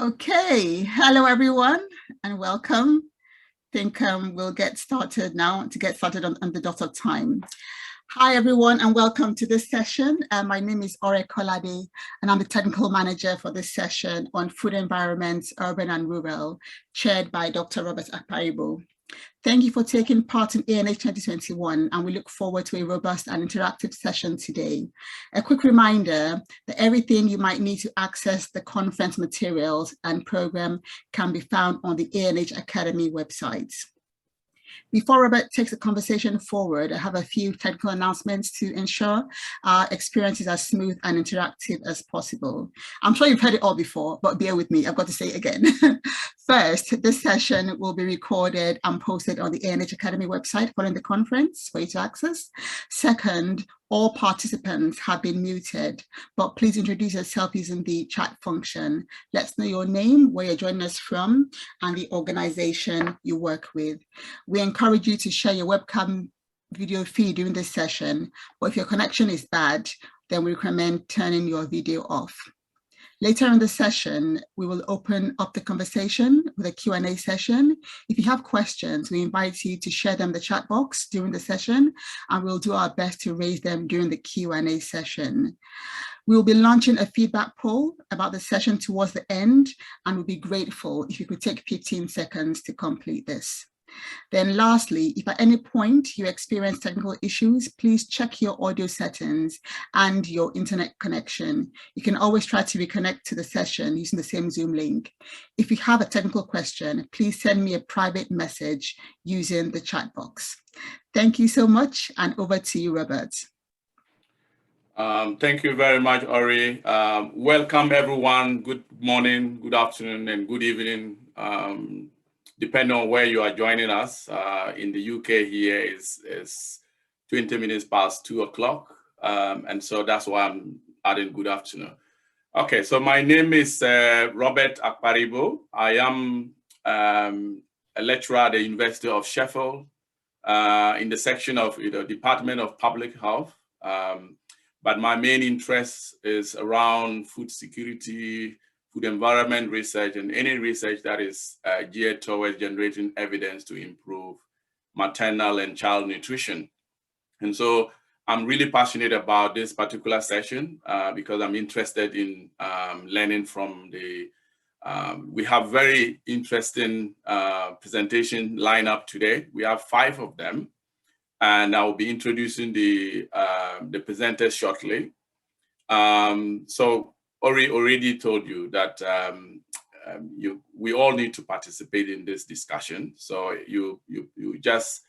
Okay, hello everyone and welcome. I think we'll get started now to get started on the dot of time. Hi everyone and welcome to this session. My name is Ore Kolade and I'm the technical manager for this session on food environments, urban and rural, chaired by Dr. Robert Akparibo. Thank you for taking part in ANH 2021, and we look forward to a robust and interactive session today. A quick reminder that everything you might need to access the conference materials and program can be found on the ANH Academy website. Before Robert takes the conversation forward, I have a few technical announcements to ensure our experience is as smooth and interactive as possible. I'm sure you've heard it all before, but bear with me, I've got to say it again. First, this session will be recorded and posted on the ANH Academy website following the conference for you to access. Second, all participants have been muted, but please introduce yourself using the chat function. Let's know your name, where you're joining us from, and the organization you work with. We encourage you to share your webcam video feed during this session, but if your connection is bad, then we recommend turning your video off. Later in the session, we will open up the conversation with a Q&A session. If you have questions, we invite you to share them in the chat box during the session, and we'll do our best to raise them during the Q&A session. We will be launching a feedback poll about the session towards the end, and we'll be grateful if you could take 15 seconds to complete this. Then lastly, if at any point you experience technical issues, please check your audio settings and your internet connection. You can always try to reconnect to the session using the same Zoom link. If you have a technical question, please send me a private message using the chat box. Thank you so much, and over to you, Robert. Thank you very much, Ori. Welcome everyone. Good morning, good afternoon, and good evening. Depending on where you are joining us. In the UK here is 20 minutes past 2 o'clock. And so that's why I'm adding good afternoon. Okay, so my name is Robert Akparibo. I am a lecturer at the University of Sheffield in the section of Department of Public Health. But my main interest is around food security, food environment research, and any research that is geared towards generating evidence to improve maternal and child nutrition. And so I'm really passionate about this particular session because I'm interested in learning from the, we have very interesting presentation lineup today. We have 5 of them, and I'll be introducing the presenters shortly. So Ori already told you that we all need to participate in this discussion. So you just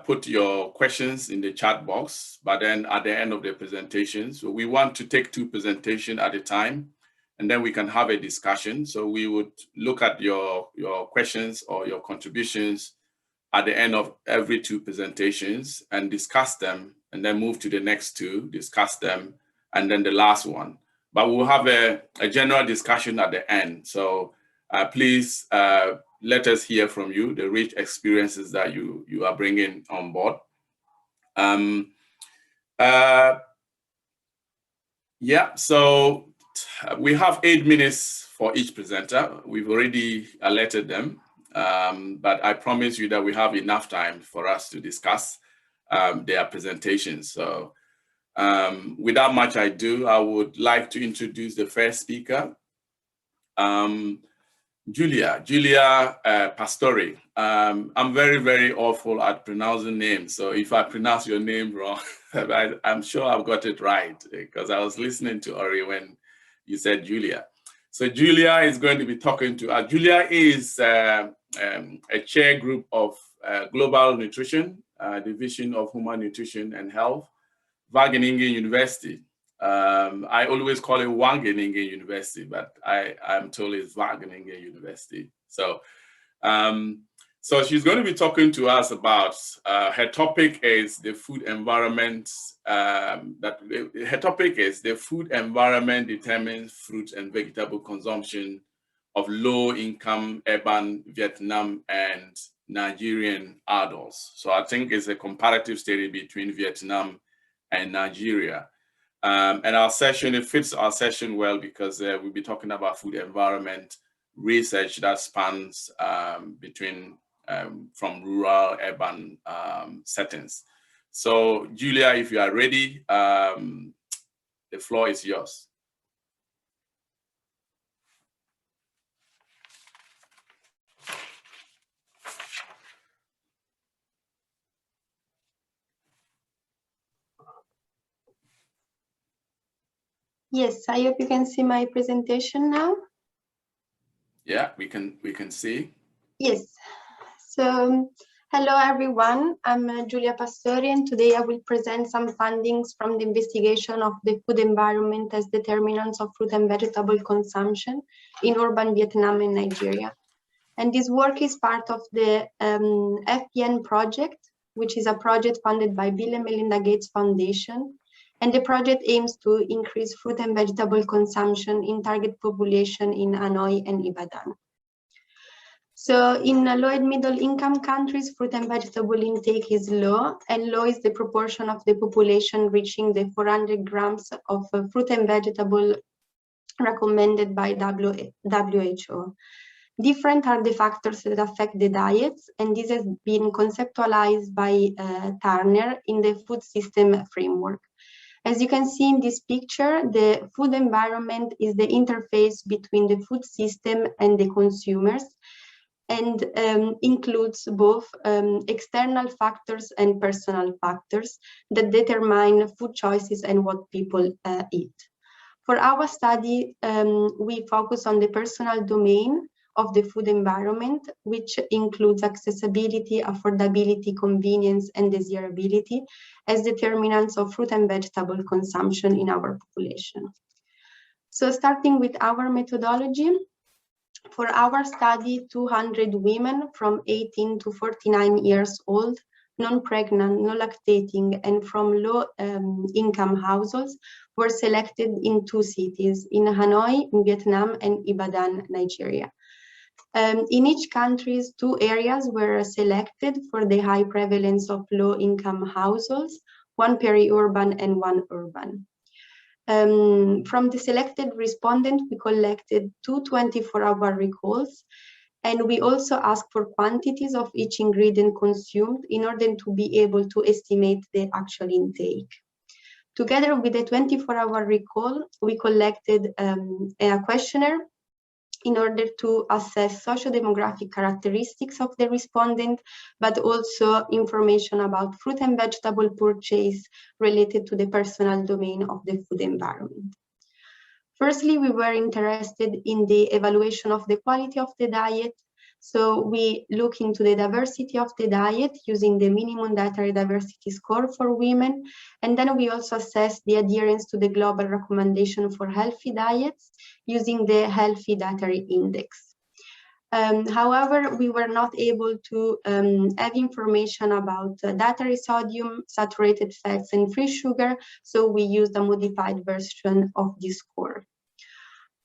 put your questions in the chat box, but then at the end of the presentation, so we want to take 2 presentations at a time, and then we can have a discussion. So we would look at your questions or your contributions at the end of every 2 presentations and discuss them, and then move to the next 2, discuss them, and then the last one. But we'll have a general discussion at the end. So please let us hear from you, the rich experiences that you are bringing on board. Yeah, so we have 8 minutes for each presenter. We've already alerted them, but I promise you that we have enough time for us to discuss their presentations. So without much ado, I would like to introduce the first speaker, Julia Pastori. I'm very, very awful at pronouncing names. So if I pronounce your name wrong, I'm sure I've got it right, because I was listening to Ori when you said Julia. So Julia is going to be talking to us. Julia is a chair group of Global Nutrition, Division of Human Nutrition and Health, Wageningen University. I always call it Wageningen University, but I'm told it's Wageningen University. So, so she's going to be talking to us about, her topic is the food environment, her topic is the food environment determines fruit and vegetable consumption of low-income urban Vietnam and Nigerian adults. So I think it's a comparative study between Vietnam and Nigeria. And our session, it fits our session well because we'll be talking about food environment research that spans between from rural, urban settings. So Julia, if you are ready, the floor is yours. Yes, I hope you can see my presentation now. Yeah, we can see. Yes. So, hello everyone. I'm Giulia Pastori, and today I will present some findings from the investigation of the food environment as determinants of fruit and vegetable consumption in urban Vietnam and Nigeria. And this work is part of the FPN project, which is a project funded by Bill and Melinda Gates Foundation. And the project aims to increase fruit and vegetable consumption in target population in Hanoi and Ibadan. So in low and middle income countries, fruit and vegetable intake is low, and low is the proportion of the population reaching the 400 grams of fruit and vegetable recommended by WHO. Different are the factors that affect the diets, and this has been conceptualized by Turner in the food system framework. As you can see in this picture, the food environment is the interface between the food system and the consumers, and includes both external factors and personal factors that determine food choices and what people eat. For our study, we focus on the personal domain of the food environment, which includes accessibility, affordability, convenience, and desirability as determinants of fruit and vegetable consumption in our population. So starting with our methodology, for our study, 200 women from 18 to 49 years old, non-pregnant, no-lactating, and from low-income households were selected in 2 cities, in Hanoi, in Vietnam, and Ibadan, Nigeria. In each country, 2 areas were selected for the high prevalence of low-income households, 1 peri-urban and 1 urban. From the selected respondent, we collected 2 24-hour recalls, and we also asked for quantities of each ingredient consumed in order to be able to estimate the actual intake. Together with the 24-hour recall, we collected a questionnaire in order to assess socio-demographic characteristics of the respondent, but also information about fruit and vegetable purchase related to the personal domain of the food environment. Firstly, we were interested in the evaluation of the quality of the diet. So we look into the diversity of the diet using the minimum dietary diversity score for women. And then we also assess the adherence to the global recommendation for healthy diets using the healthy dietary index. However, we were not able to have information about dietary sodium, saturated fats, and free sugar. So we used a modified version of this score.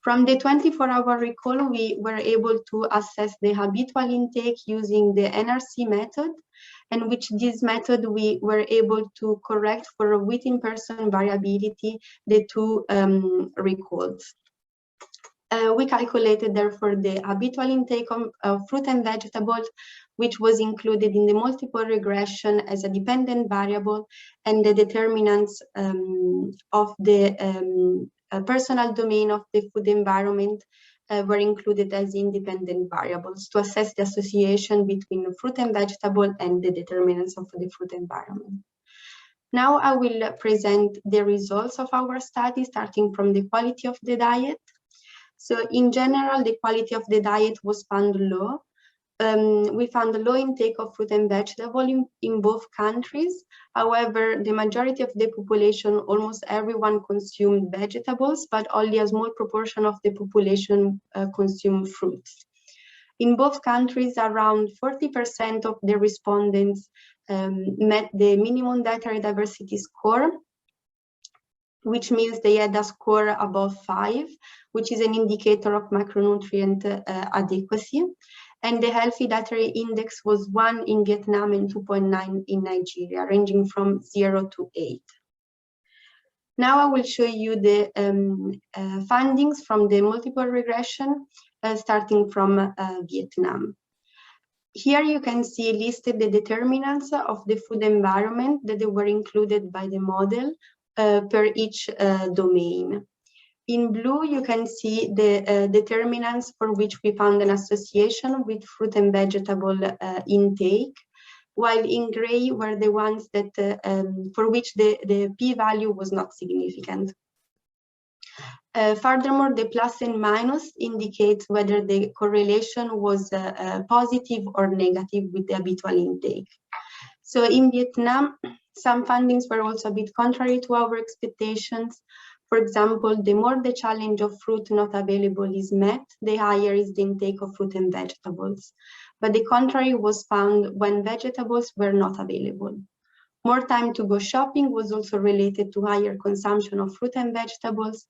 From the 24-hour recall, we were able to assess the habitual intake using the NRC method, and with this method, we were able to correct for within-person variability the 2 recalls. We calculated, therefore, the habitual intake of fruit and vegetables, which was included in the multiple regression as a dependent variable, and the determinants of the personal domain of the food environment were included as independent variables to assess the association between the fruit and vegetable and the determinants of the food environment. Now I will present the results of our study, starting from the quality of the diet. So in general, the quality of the diet was found low. We found a low intake of fruit and vegetable in both countries. However, the majority of the population, almost everyone, consumed vegetables, but only a small proportion of the population consumed fruits. In both countries, around 40% of the respondents met the minimum dietary diversity score, which means they had a score above 5, which is an indicator of macronutrient adequacy. And the healthy dietary index was 1 in Vietnam and 2.9 in Nigeria, ranging from 0 to 8. Now I will show you the findings from the multiple regression, starting from Vietnam. Here you can see listed the determinants of the food environment that they were included by the model per each domain. In blue, you can see the determinants for which we found an association with fruit and vegetable intake, while in gray were the ones that for which the p-value was not significant. Furthermore, the plus and minus indicates whether the correlation was positive or negative with the habitual intake. So in Vietnam, some findings were also a bit contrary to our expectations. For example, the more the challenge of fruit not available is met, the higher is the intake of fruit and vegetables. But the contrary was found when vegetables were not available. More time to go shopping was also related to higher consumption of fruit and vegetables,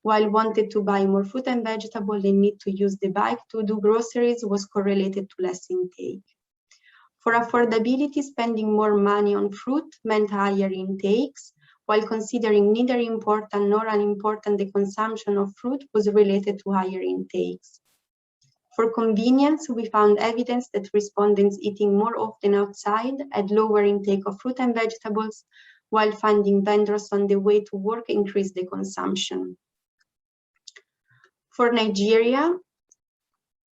while wanted to buy more fruit and vegetable and need to use the bike to do groceries was correlated to less intake. For affordability, spending more money on fruit meant higher intakes, while considering neither important nor unimportant the consumption of fruit was related to higher intakes. For convenience, we found evidence that respondents eating more often outside had lower intake of fruit and vegetables, while finding vendors on the way to work increased the consumption. For Nigeria,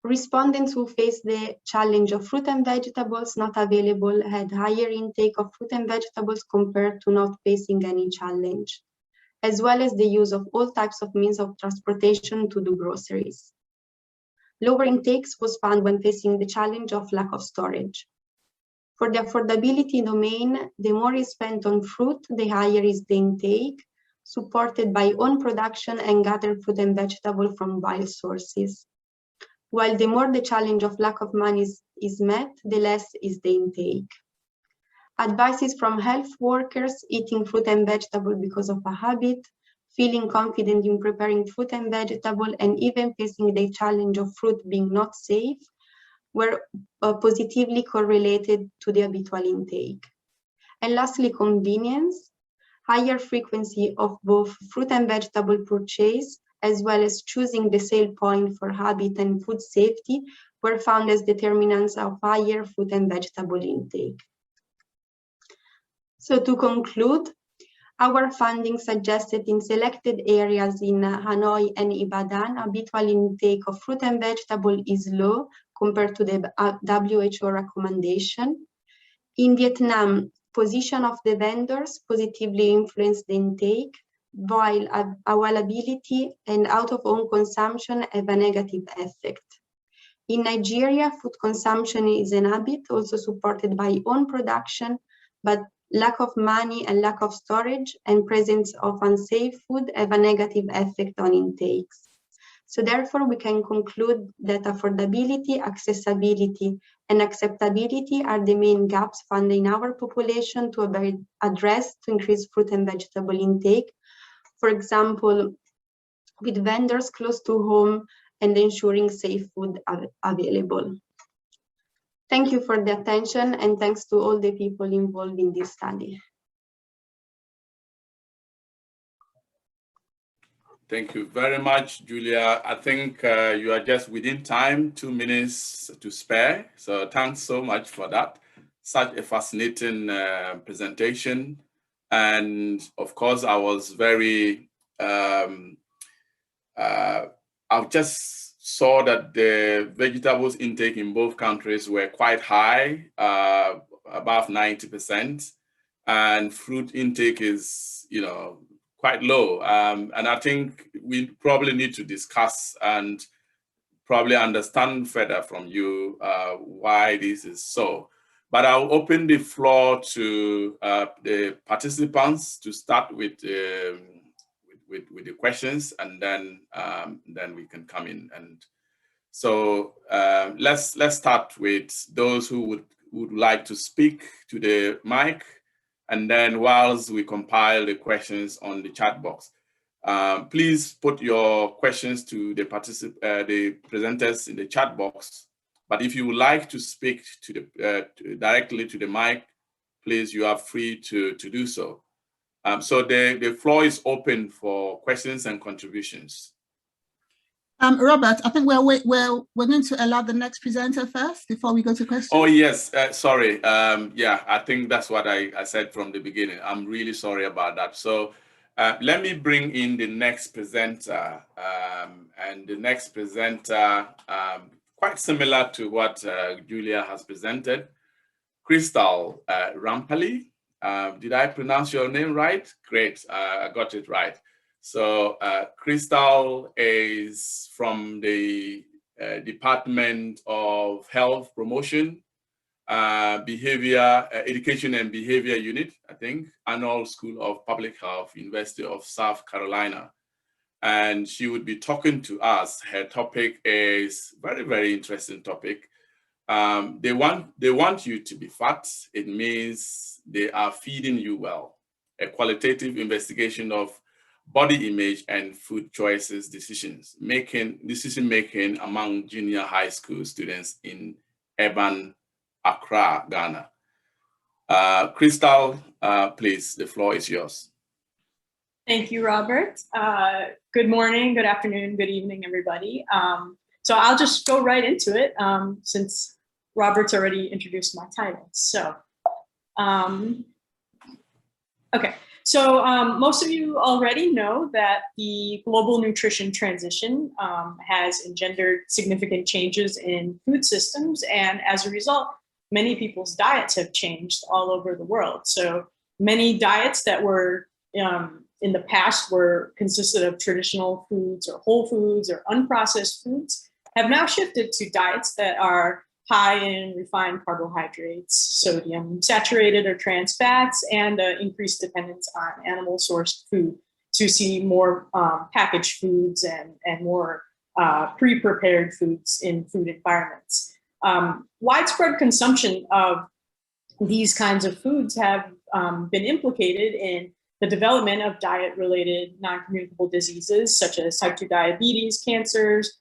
respondents who faced the challenge of fruit and vegetables not available had higher intake of fruit and vegetables compared to not facing any challenge, as well as the use of all types of means of transportation to do groceries. Lower intakes was found when facing the challenge of lack of storage. For the affordability domain, the more is spent on fruit, the higher is the intake, supported by own production and gathered fruit and vegetable from wild sources. While the more the challenge of lack of money is met, the less is the intake. Advices from health workers eating fruit and vegetable because of a habit, feeling confident in preparing fruit and vegetable, and even facing the challenge of fruit being not safe, were positively correlated to the habitual intake. And lastly, convenience. Higher frequency of both fruit and vegetable purchase, as well as choosing the sale point for habit and food safety, were found as determinants of higher fruit and vegetable intake. So to conclude, our findings suggested in selected areas in Hanoi and Ibadan, habitual intake of fruit and vegetable is low compared to the WHO recommendation. In Vietnam, position of the vendors positively influenced the intake, while availability and out-of-home consumption have a negative effect. In Nigeria, food consumption is an habit also supported by own production, but lack of money and lack of storage and presence of unsafe food have a negative effect on intakes. So therefore, we can conclude that affordability, accessibility, and acceptability are the main gaps found in our population to be addressed to increase fruit and vegetable intake. For example, with vendors close to home and ensuring safe food available. Thank you for the attention, and thanks to all the people involved in this study. Thank you very much, Julia. I think you are just within time, 2 minutes to spare. So thanks so much for that. Such a fascinating presentation. And of course, I was very, I just saw that the vegetables intake in both countries were quite high, above 90%. And fruit intake is, quite low. And I think we probably need to discuss and probably understand further from you why this is so. But I'll open the floor to the participants to start with the questions, and then we can come in. And so let's start with those who would like to speak to the mic. And then whilst we compile the questions on the chat box, please put your questions to the presenters in the chat box. But if you would like to speak to directly to the mic, please, you are free to do so. So the floor is open for questions and contributions. Robert, I think we're going to allow the next presenter first before we go to questions. Oh, yes, sorry. Yeah, I think that's what I said from the beginning. I'm really sorry about that. So let me bring in the next presenter. And the next presenter, quite similar to what Julia has presented, Crystal Rampali. Did I pronounce your name right? Great, I got it right. So Crystal is from the Department of Health Promotion, Behavior, Education and Behavior Unit, I think, Arnold School of Public Health, University of South Carolina. And she would be talking to us. Her topic is very, very interesting topic. They want you to be fat. It means they are feeding you well. A qualitative investigation of body image and food choices decision making among junior high school students in urban Accra, Ghana. Crystal, please, the floor is yours. Thank you, Robert. Good morning, good afternoon, good evening, everybody. So I'll just go right into it since Robert's already introduced my title. So, okay. So most of you already know that the global nutrition transition has engendered significant changes in food systems. And as a result, many people's diets have changed all over the world. So many diets that were in the past consisted of traditional foods or whole foods or unprocessed foods have now shifted to diets that are high in refined carbohydrates, sodium, saturated or trans fats, and increased dependence on animal-sourced food to see more packaged foods and more pre-prepared foods in food environments. Widespread consumption of these kinds of foods have been implicated in the development of diet-related non-communicable diseases such as type 2 diabetes, cancers,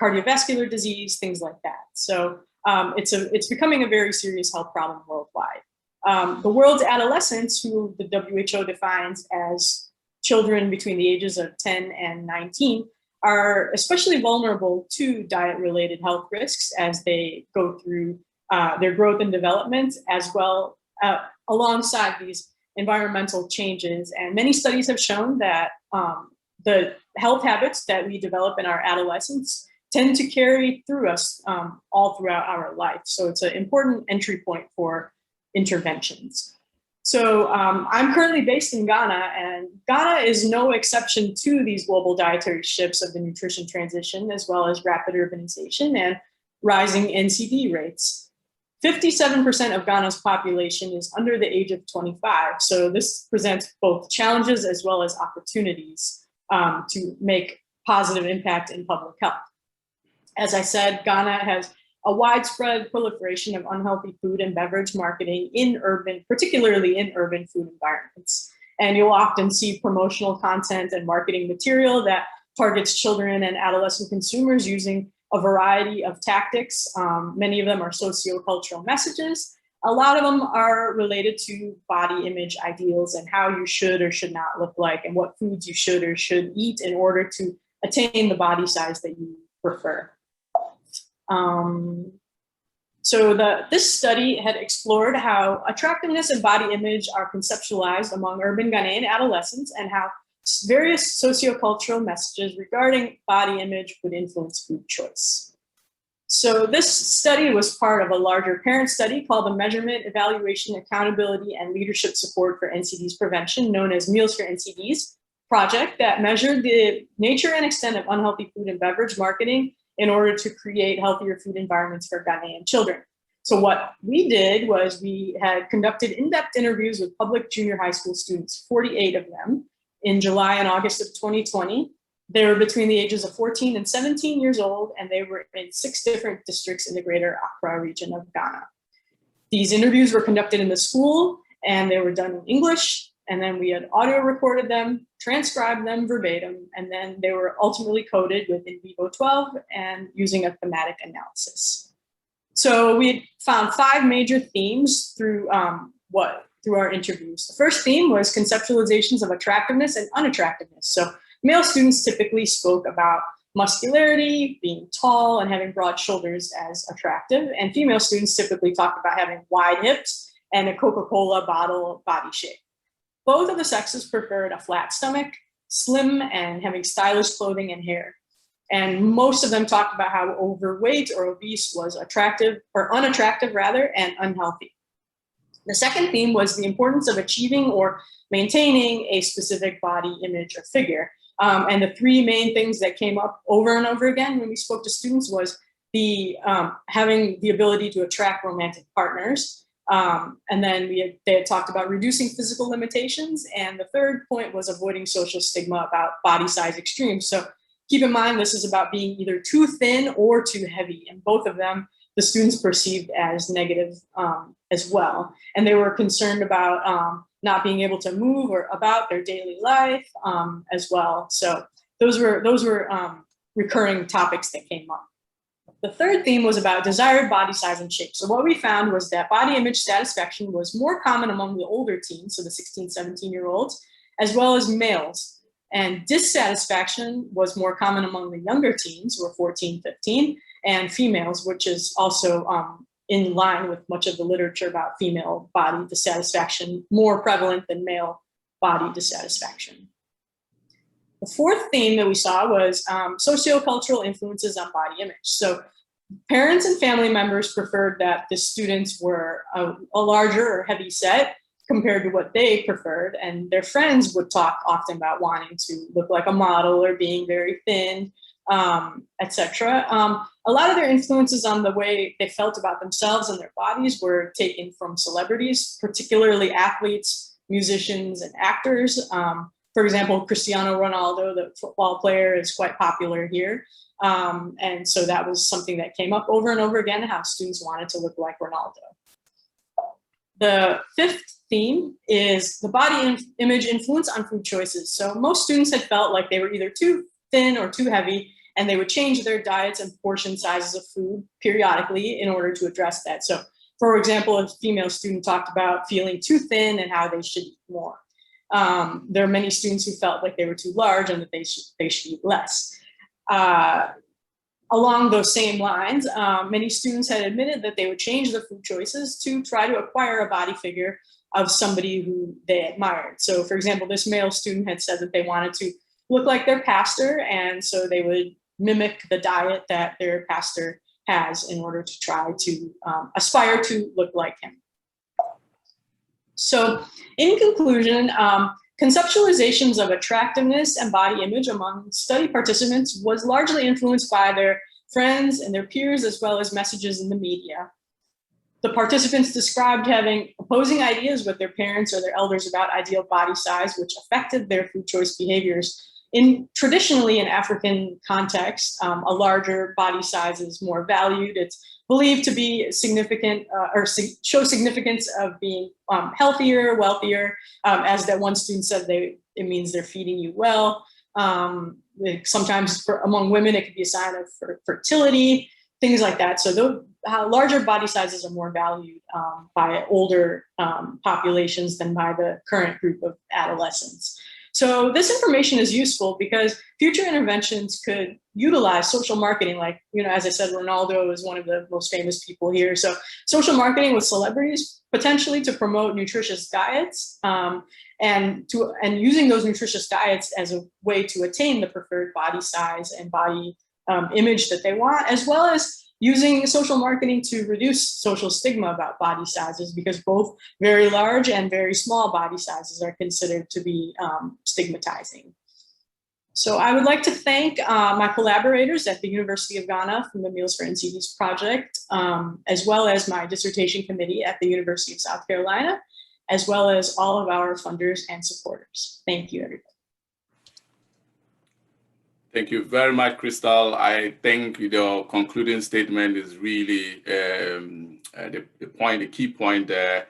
cardiovascular disease, things like that. So it's becoming a very serious health problem worldwide. The world's adolescents, who the WHO defines as children between the ages of 10 and 19, are especially vulnerable to diet-related health risks as they go through their growth and development, as well alongside these environmental changes. And many studies have shown that the health habits that we develop in our adolescence tend to carry through us all throughout our life. So it's an important entry point for interventions. So I'm currently based in Ghana, and Ghana is no exception to these global dietary shifts of the nutrition transition, as well as rapid urbanization and rising NCD rates. 57% of Ghana's population is under the age of 25. So this presents both challenges as well as opportunities to make positive impact in public health. As I said, Ghana has a widespread proliferation of unhealthy food and beverage marketing particularly in urban food environments. And you'll often see promotional content and marketing material that targets children and adolescent consumers using a variety of tactics. Many of them are sociocultural messages. A lot of them are related to body image ideals and how you should or should not look like and what foods you should or should eat in order to attain the body size that you prefer. This study had explored how attractiveness and body image are conceptualized among urban Ghanaian adolescents and how various sociocultural messages regarding body image would influence food choice. So this study was part of a larger parent study called the Measurement, Evaluation, Accountability, and Leadership Support for NCDs Prevention, known as Meals for NCDs project, that measured the nature and extent of unhealthy food and beverage marketing in order to create healthier food environments for Ghanaian children. So what we did was we had conducted in-depth interviews with public junior high school students, 48 of them, in July and August of 2020. They were between the ages of 14 and 17 years old, and they were in 6 different districts in the greater Accra region of Ghana. These interviews were conducted in the school, and they were done in English, and then we had audio recorded them, transcribed them verbatim, and then they were ultimately coded with in vivo 12 and using a thematic analysis. So we had found 5 major themes through what through our interviews. The first theme was conceptualizations of attractiveness and unattractiveness. So male students typically spoke about muscularity, being tall, and having broad shoulders as attractive. And female students typically talked about having wide hips and a Coca-Cola bottle body shape. Both of the sexes preferred a flat stomach, slim, and having stylish clothing and hair. And most of them talked about how overweight or obese was attractive, or unattractive rather, and unhealthy. The second theme was the importance of achieving or maintaining a specific body image or figure. And the three main things that came up over and over again when we spoke to students was the having the ability to attract romantic partners. And then they had talked about reducing physical limitations. And the third point was avoiding social stigma about body size extremes. So keep in mind, this is about being either too thin or too heavy. And both of them, the students perceived as negative as well. And they were concerned about not being able to move or about their daily life as well. So those were recurring topics that came up. The third theme was about desired body size and shape. So what we found was that body image satisfaction was more common among the older teens, so the 16, 17-year-olds, as well as males. And dissatisfaction was more common among the younger teens, who were 14, 15, and females, which is also in line with much of the literature about female body dissatisfaction, more prevalent than male body dissatisfaction. The fourth theme that we saw was sociocultural influences on body image. So parents and family members preferred that the students were a larger or heavy set compared to what they preferred. And their friends would talk often about wanting to look like a model or being very thin, etc. A lot of their influences on the way they felt about themselves and their bodies were taken from celebrities, particularly athletes, musicians, and actors. For example, Cristiano Ronaldo, the football player, is quite popular here. And so that was something that came up over and over again, how students wanted to look like Ronaldo. The fifth theme is the body image influence on food choices. So most students had felt like they were either too thin or too heavy, and they would change their diets and portion sizes of food periodically in order to address that. So for example, a female student talked about feeling too thin and how they should eat more. There are many students who felt like they were too large and that they should eat less. Along those same lines, many students had admitted that they would change their food choices to try to acquire a body figure of somebody who they admired. So for example, this male student had said that they wanted to look like their pastor, and so they would mimic the diet that their pastor has in order to try to aspire to look like him. So in conclusion, conceptualizations of attractiveness and body image among study participants was largely influenced by their friends and their peers, as well as messages in the media. The participants described having opposing ideas with their parents or their elders about ideal body size, which affected their food choice behaviors. Traditionally in African context, a larger body size is more valued. It's believed to be significant or show significance of being healthier, wealthier. As that one student said, it means they're feeding you well. Sometimes among women, it could be a sign of fertility, things like that. So larger body sizes are more valued by older populations than by the current group of adolescents. So this information is useful because future interventions could utilize social marketing. Like, as I said, Ronaldo is one of the most famous people here. So social marketing with celebrities, potentially to promote nutritious diets and using those nutritious diets as a way to attain the preferred body size and body image that they want, as well as using social marketing to reduce social stigma about body sizes, because both very large and very small body sizes are considered to be stigmatizing. So I would like to thank my collaborators at the University of Ghana from the Meals for NCDs project, as well as my dissertation committee at the University of South Carolina, as well as all of our funders and supporters. Thank you, everybody. Thank you very much, Crystal. I think your concluding statement is really the key point there,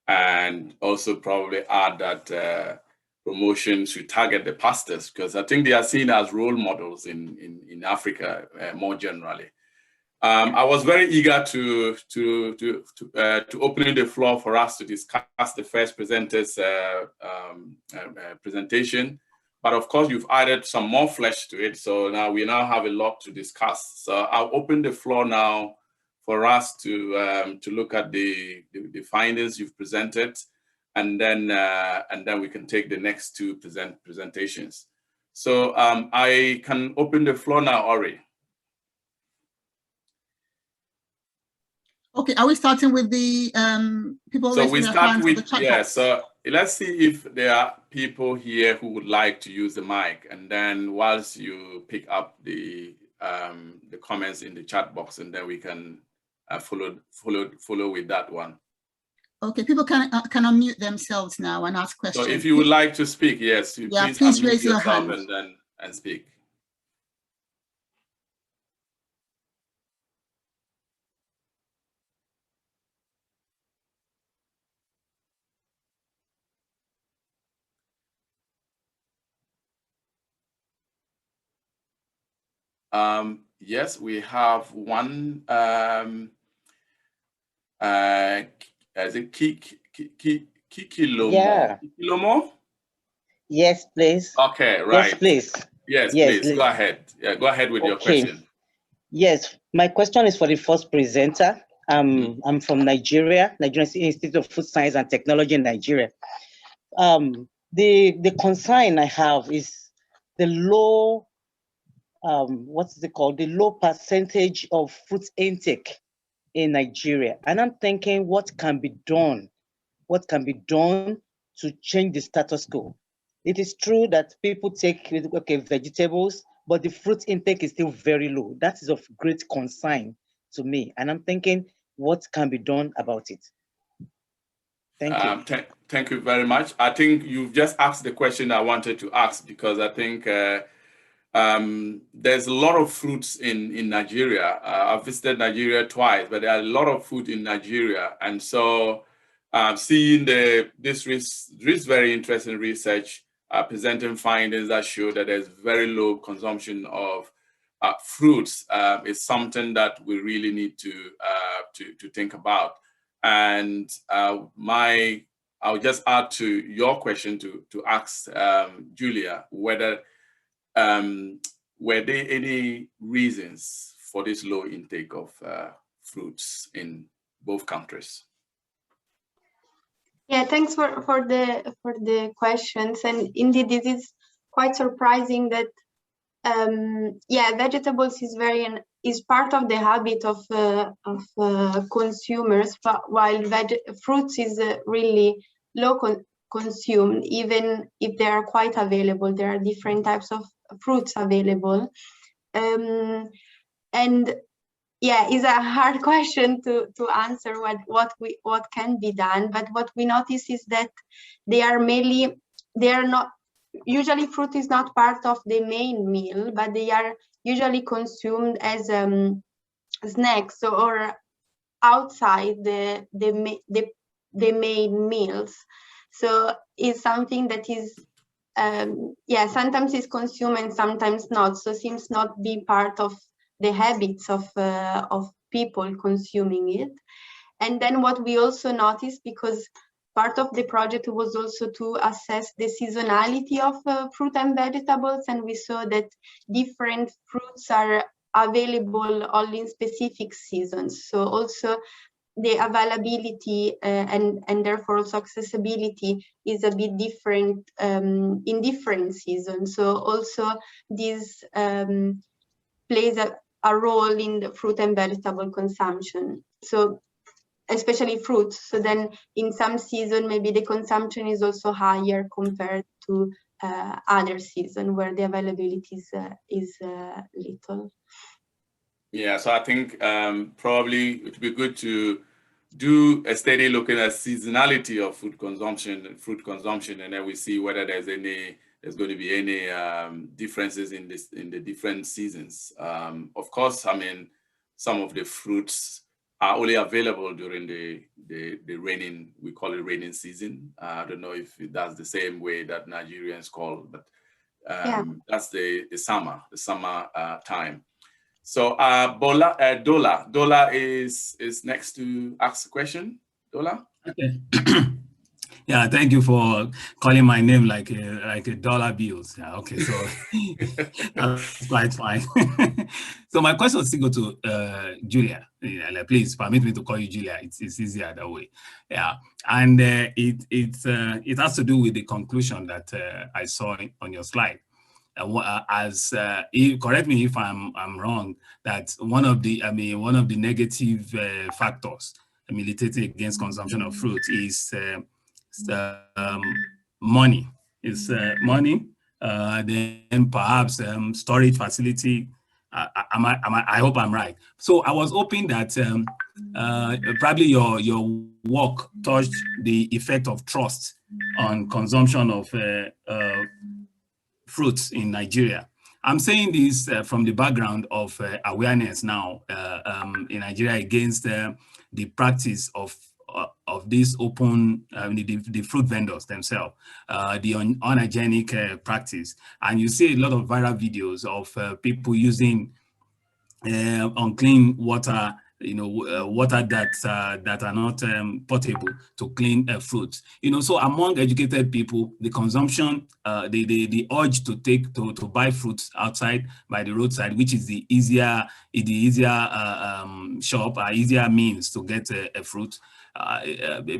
and also probably add that promotion should target the pastors, because I think they are seen as role models in Africa more generally. I was very eager to opening the floor for us to discuss the first presenter's presentation, but of course you've added some more flesh to it, so now we have a lot to discuss. So I'll open the floor now for us to look at the findings you've presented, and then we can take the next two presentations. So I can open the floor now, Ori. Okay, are we starting with the people? So we start with, box? So let's see if there are people here who would like to use the mic, and then whilst you pick up the comments in the chat box, and then we can follow with that one. Okay, people can unmute themselves now and ask questions. So if you would like to speak, yes, please raise your hand and speak. Yes, we have one. Is it Kikilomo? Yeah. Kikilomo? Yes, please. Okay, right. Yes, please. Yes, please. Go ahead. Yeah, go ahead with your question. Yes, my question is for the first presenter. I'm from Nigeria, Nigerian Institute of Food Science and Technology in Nigeria. The concern I have is the low, what's it called? The low percentage of fruit intake in Nigeria. And I'm thinking what can be done? What can be done to change the status quo? It is true that people take vegetables, but the fruit intake is still very low. That is of great concern to me. And I'm thinking what can be done about it? Thank you. Thank you very much. I think you've just asked the question I wanted to ask, because I think there's a lot of fruits in Nigeria. I've visited Nigeria twice, but there are a lot of food in Nigeria. And so seeing this very interesting research presenting findings that show that there's very low consumption of fruits is something that we really need to think about. And I'll just add to your question to ask Julia whether were there any reasons for this low intake of fruits in both countries? Yeah, thanks for the questions. And indeed, this is quite surprising that vegetables is part of the habit of consumers, but while fruits is really low consumed, even if they are quite available. There are different types of fruits available, and yeah, it's a hard question to answer what can be done. But what we notice is that usually fruit is not part of the main meal, but they are usually consumed as snacks or outside the main meals. So it's something that is sometimes is consumed and sometimes not. So seems not be part of the habits of people consuming it. And then what we also noticed, because part of the project was also to assess the seasonality of fruit and vegetables, and we saw that different fruits are available only in specific seasons. So also the availability and therefore also accessibility is a bit different in different seasons. So also this plays a role in the fruit and vegetable consumption. So especially fruits. So then in some season, maybe the consumption is also higher compared to other season where the availability is little. Yeah, so I think probably it would be good to do a study looking at seasonality of fruit consumption, and then we see whether there's going to be any differences in the different seasons. Of course, I mean, some of the fruits are only available during the raining, we call it raining season. I don't know if that's the same way that Nigerians call, but that's the summer time. So Dola is next to ask the question. Dola? Okay. Yeah, thank you for calling my name like a dollar bills. Yeah, okay, so that's quite fine. So my question still go to Julia. Yeah, please permit me to call you Julia. It's easier that way. Yeah, and it has to do with the conclusion that I saw on your slide. Correct me if I'm wrong, that one of the negative factors militating against consumption of fruit is money. It's money. Then perhaps storage facility. I hope I'm right. So I was hoping that probably your work touched the effect of trust on consumption of fruits in Nigeria. I'm saying this from the background of awareness now in Nigeria against the practice of this open, the fruit vendors themselves, the unhygienic practice. And you see a lot of viral videos of people using unclean water, water that are not potable to clean fruits. So among educated people, the consumption, the urge to buy fruits outside by the roadside, which is the easier shop, easier means to get a fruit,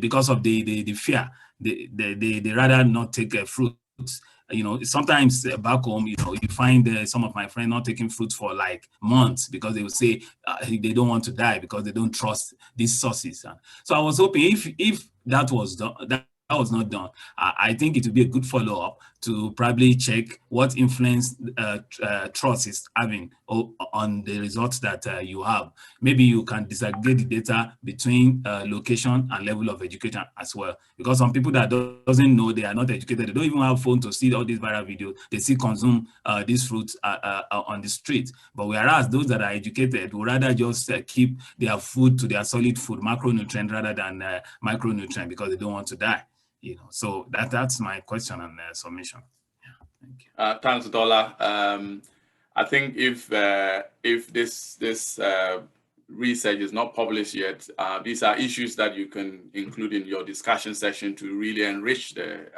because of the fear, they rather not take fruits. Sometimes back home, you find some of my friends not taking fruits for like months because they will say they don't want to die because they don't trust these sources. So I was hoping if that was done, that was not done, I think it would be a good follow-up to probably check what influence trust is having on the results that you have. Maybe you can disaggregate the data between location and level of education as well. Because some people that doesn't know, they are not educated, they don't even have phone to see all these viral videos, they still consume these fruits on the street. But whereas those that are educated would rather just keep their food to their solid food, macronutrient, rather than micronutrient, because they don't want to die. So that's my question and submission. Yeah, thank you. Thanks, Dola. I think if this research is not published yet, these are issues that you can include in your discussion session to really enrich the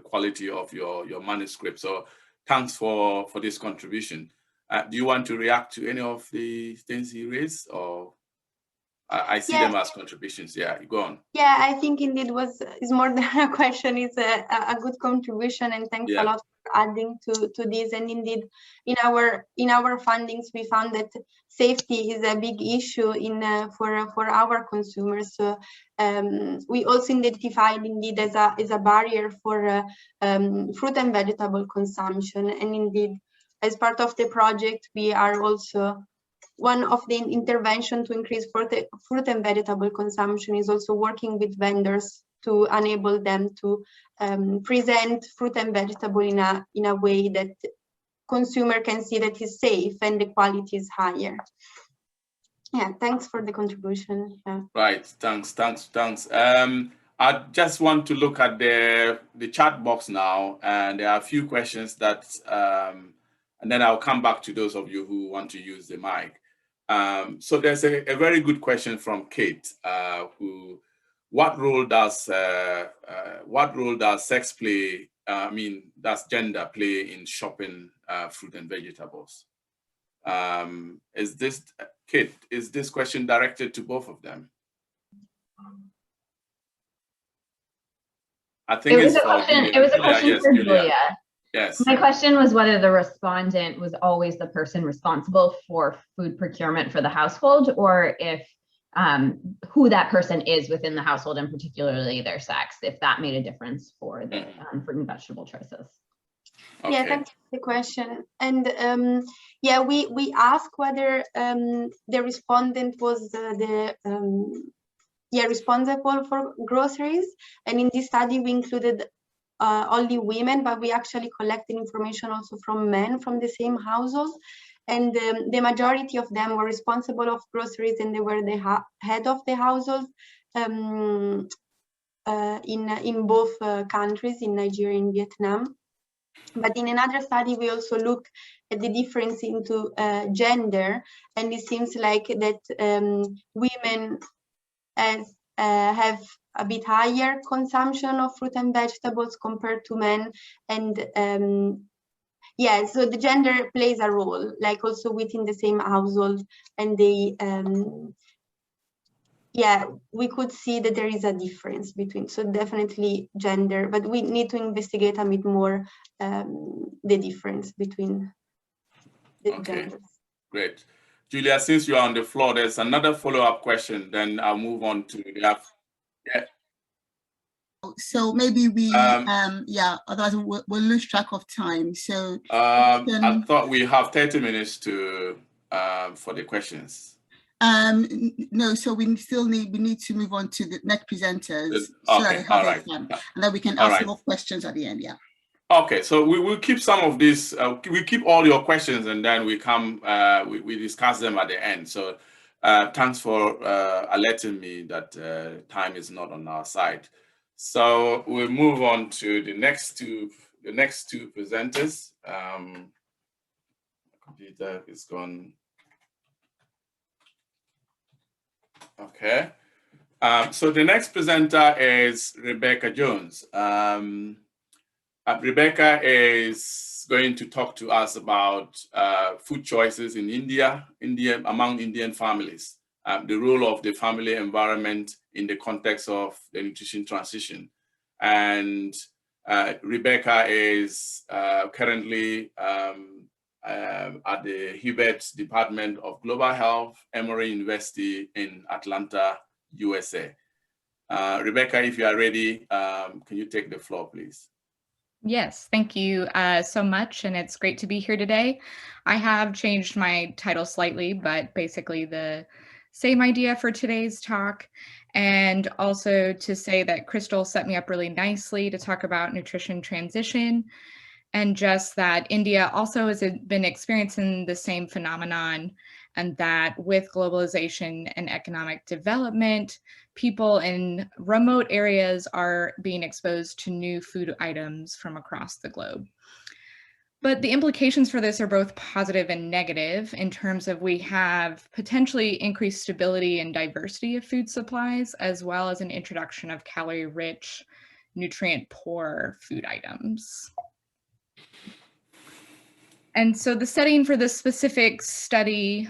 quality of your manuscript. So thanks for this contribution. Do you want to react to any of the things he raised, or? I see them as contributions. Yeah, go on. Yeah, I think indeed is more than a question. It's a good contribution, and thanks a lot for adding to this. And indeed, in our findings, we found that safety is a big issue for our consumers. So we also identified indeed as a barrier for fruit and vegetable consumption. And indeed, as part of the project, we are also one of the intervention to increase fruit and vegetable consumption is also working with vendors to enable them to present fruit and vegetable in a way that consumer can see that is safe and the quality is higher. Yeah, thanks for the contribution. Yeah. Right, thanks. I just want to look at the chat box now, and there are a few questions that, and then I'll come back to those of you who want to use the mic. So there's a very good question from Kate, what role does sex play? Does gender play in shopping fruit and vegetables? Kate, is this question directed to both of them? I think it was a question for Julia. Yes. My question was whether the respondent was always the person responsible for food procurement for the household, or if who that person is within the household, and particularly their sex, if that made a difference for the fruit and vegetable choices. Okay. Yeah, thank you for the question. And yeah, we asked whether the respondent was responsible for groceries, and in this study we included only women, but we actually collected information also from men from the same household, and the majority of them were responsible of groceries, and they were the head of the household in both countries, in Nigeria and Vietnam. But in another study, we also look at the difference into gender, and it seems like that women have a bit higher consumption of fruit and vegetables compared to men, and yeah, so the gender plays a role, like also within the same household, and they yeah, we could see that there is a difference between, so definitely gender, but we need to investigate a bit more the difference between the genders. Great. Julia, since you're on the floor, there's another follow-up question, then I'll move on to the yeah. So maybe we, yeah, otherwise we'll lose track of time. So I thought we have 30 minutes to for the questions. No, so we need to move on to the next presenters. Okay, all right. And then we can ask more questions at the end, yeah. Okay, so we will keep some of these, we keep all your questions, and then we come, we discuss them at the end. So thanks for alerting me that time is not on our side. So we'll move on to the next two presenters. Computer is gone. Okay. So the next presenter is Rebecca Jones. Rebecca is going to talk to us about food choices in India among Indian families, the role of the family environment in the context of the nutrition transition. And Rebecca is currently at the Hubert Department of Global Health, Emory University in Atlanta, USA. Rebecca, if you are ready, can you take the floor, please? Yes, thank you so much, and it's great to be here today. I have changed my title slightly, but basically the same idea for today's talk, and also to say that Crystal set me up really nicely to talk about nutrition transition, and just that India also has been experiencing the same phenomenon, and that with globalization and economic development, people in remote areas are being exposed to new food items from across the globe. But the implications for this are both positive and negative in terms of we have potentially increased stability and diversity of food supplies, as well as an introduction of calorie-rich, nutrient-poor food items. And so the setting for this specific study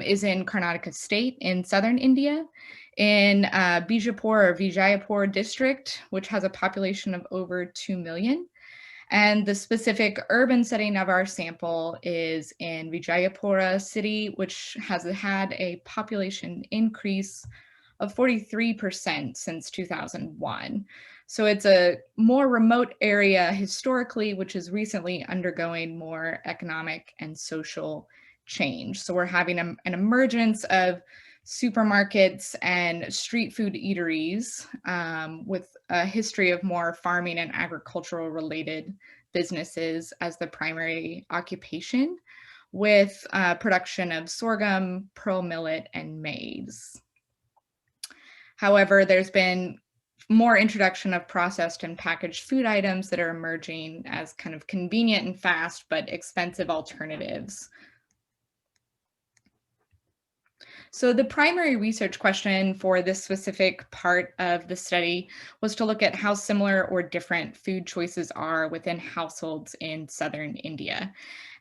is in Karnataka state in southern India, in Vijayapur district, which has a population of over 2 million. And the specific urban setting of our sample is in Vijayapura city, which has had a population increase of 43% since 2001. So it's a more remote area historically, which is recently undergoing more economic and social change. So we're having an emergence of supermarkets and street food eateries with a history of more farming and agricultural related businesses as the primary occupation, with production of sorghum, pearl millet, and maize. However, there's been more introduction of processed and packaged food items that are emerging as kind of convenient and fast, but expensive alternatives. So the primary research question for this specific part of the study was to look at how similar or different food choices are within households in southern India.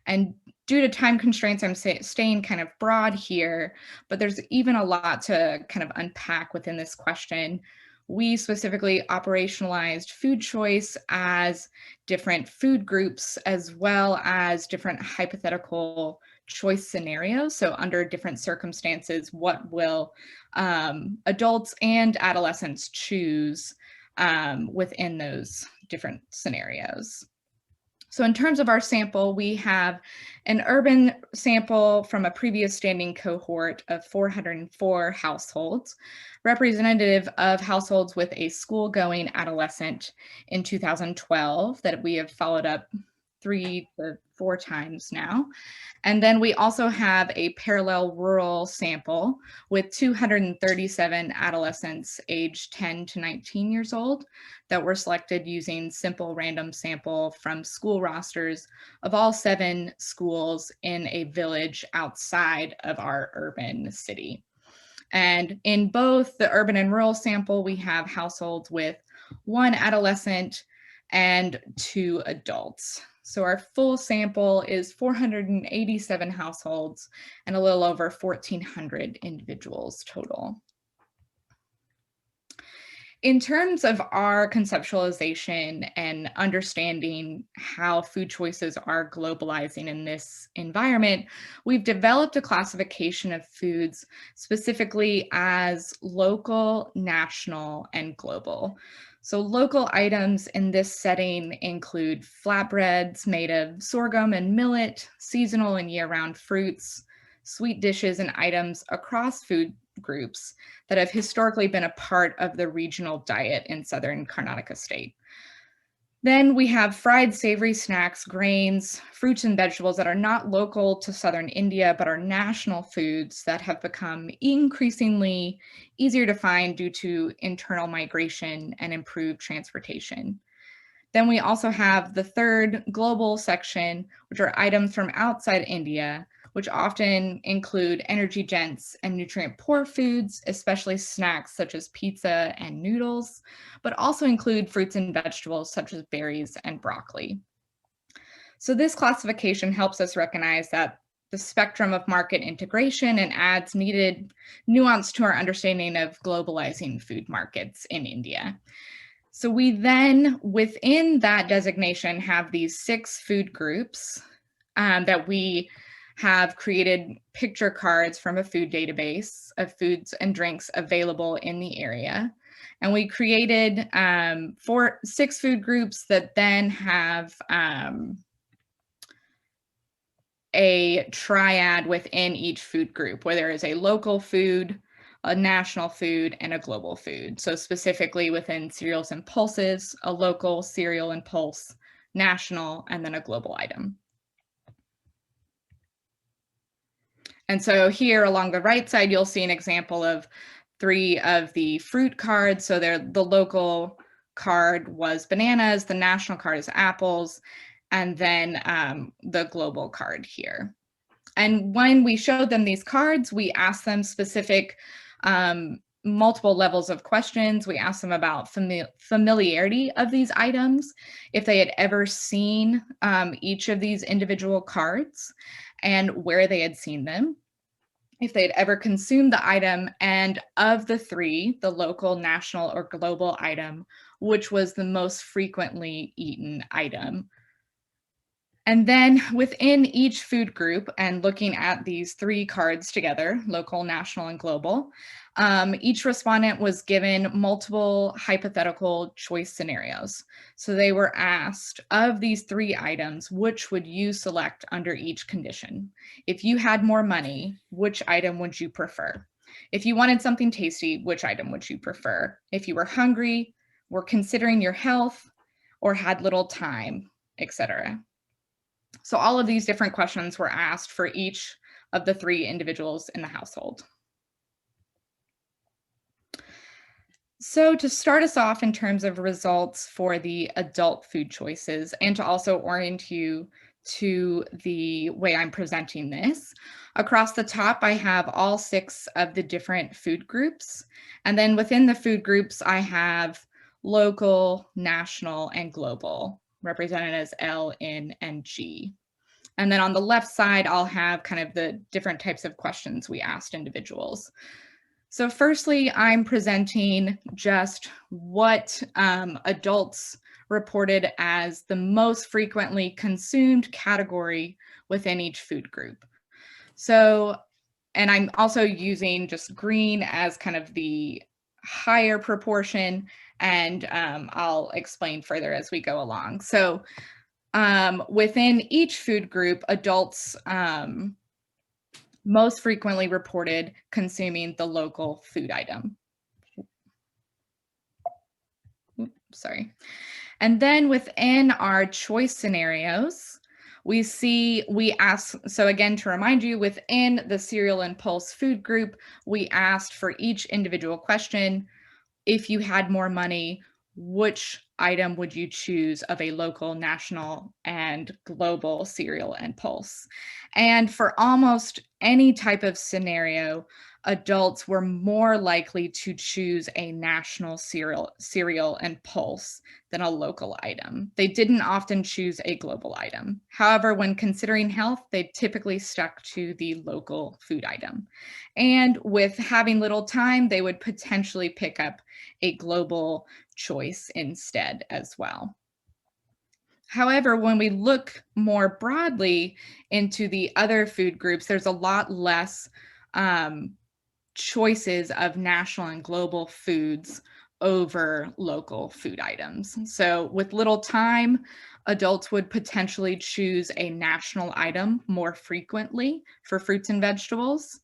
And due to time constraints, I'm staying kind of broad here, but there's even a lot to kind of unpack within this question. We specifically operationalized food choice as different food groups, as well as different hypothetical choice scenarios. So under different circumstances, what will adults and adolescents choose within those different scenarios? So in terms of our sample, we have an urban sample from a previous standing cohort of 404 households, representative of households with a school-going adolescent in 2012 that we have followed up 3 to 4 times now. And then we also have a parallel rural sample with 237 adolescents aged 10 to 19 years old that were selected using simple random sample from school rosters of all 7 schools in a village outside of our urban city. And in both the urban and rural sample, we have households with 1 adolescent and 2 adults. So our full sample is 487 households and a little over 1,400 individuals total. In terms of our conceptualization and understanding how food choices are globalizing in this environment, we've developed a classification of foods specifically as local, national, and global. So local items in this setting include flatbreads made of sorghum and millet, seasonal and year-round fruits, sweet dishes and items across food groups that have historically been a part of the regional diet in southern Karnataka state. Then we have fried savory snacks, grains, fruits and vegetables that are not local to southern India, but are national foods that have become increasingly easier to find due to internal migration and improved transportation. Then we also have the third global section, which are items from outside India, which often include energy dense and nutrient poor foods, especially snacks such as pizza and noodles, but also include fruits and vegetables such as berries and broccoli. So this classification helps us recognize that the spectrum of market integration and adds needed nuance to our understanding of globalizing food markets in India. So we then, within that designation, have these 6 food groups that we have created picture cards from a food database of foods and drinks available in the area. And we created 6 food groups that then have a triad within each food group, where there is a local food, a national food, and a global food. So specifically within cereals and pulses, a local cereal and pulse, national, and then a global item. And so here along the right side, you'll see an example of 3 of the fruit cards. So the local card was bananas, the national card is apples, and then the global card here. And when we showed them these cards, we asked them specific multiple levels of questions. We asked them about familiarity of these items, if they had ever seen each of these individual cards, and where they had seen them, if they had ever consumed the item, and of the 3, the local, national, or global item, which was the most frequently eaten item. And then within each food group, and looking at these 3 cards together, local, national, and global, each respondent was given multiple hypothetical choice scenarios. So they were asked, of these 3 items, which would you select under each condition? If you had more money, which item would you prefer? If you wanted something tasty, which item would you prefer? If you were hungry, were considering your health, or had little time, etc. So all of these different questions were asked for each of the 3 individuals in the household. So to start us off in terms of results for the adult food choices, and to also orient you to the way I'm presenting this, across the top I have all 6 of the different food groups. And then within the food groups, I have local, national, and global, represented as L, N, and G. And then on the left side, I'll have kind of the different types of questions we asked individuals. So firstly, I'm presenting just what adults reported as the most frequently consumed category within each food group. So, and I'm also using just green as kind of the higher proportion, and I'll explain further as we go along. So within each food group, adults most frequently reported consuming the local food item. Oops, sorry. And then within our choice scenarios, we asked, so again, to remind you, within the cereal and pulse food group, we asked for each individual question, if you had more money, which item would you choose of a local, national, and global cereal and pulse? And for almost any type of scenario, adults were more likely to choose a national cereal and pulse than a local item. They didn't often choose a global item. However, when considering health, they typically stuck to the local food item. And with having little time, they would potentially pick up a global choice instead as well. However, when we look more broadly into the other food groups, there's a lot less choices of national and global foods over local food items. So with little time, adults would potentially choose a national item more frequently for fruits and vegetables.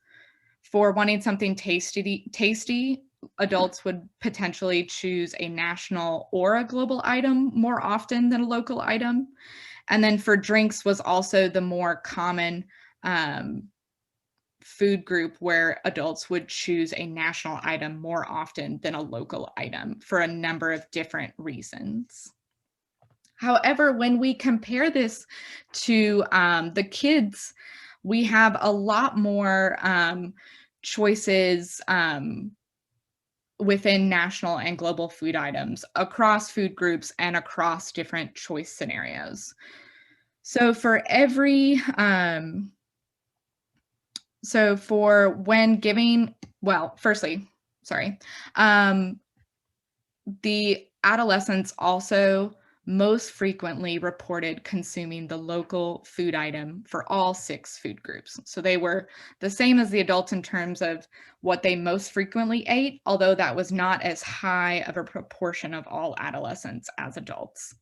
For wanting something tasty, adults would potentially choose a national or a global item more often than a local item. And then for drinks was also the more common food group where adults would choose a national item more often than a local item for a number of different reasons. However, when we compare this to the kids, we have a lot more choices within national and global food items across food groups and across different choice scenarios. So for every so for when giving, well, firstly, sorry, the adolescents also most frequently reported consuming the local food item for all 6 food groups. So they were the same as the adults in terms of what they most frequently ate, although that was not as high of a proportion of all adolescents as adults.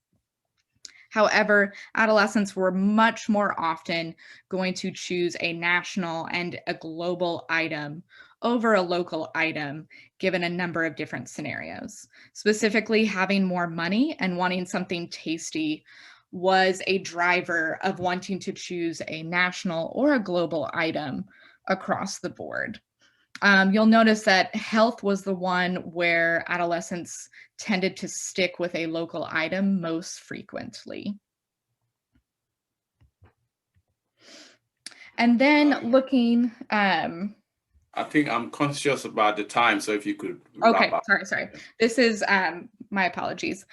However, adolescents were much more often going to choose a national and a global item over a local item, given a number of different scenarios. Specifically, having more money and wanting something tasty was a driver of wanting to choose a national or a global item across the board. You'll notice that health was the one where adolescents tended to stick with a local item most frequently. And then looking, I think I'm conscious about the time, so if you could okay, wrap up. sorry. This is, my apologies.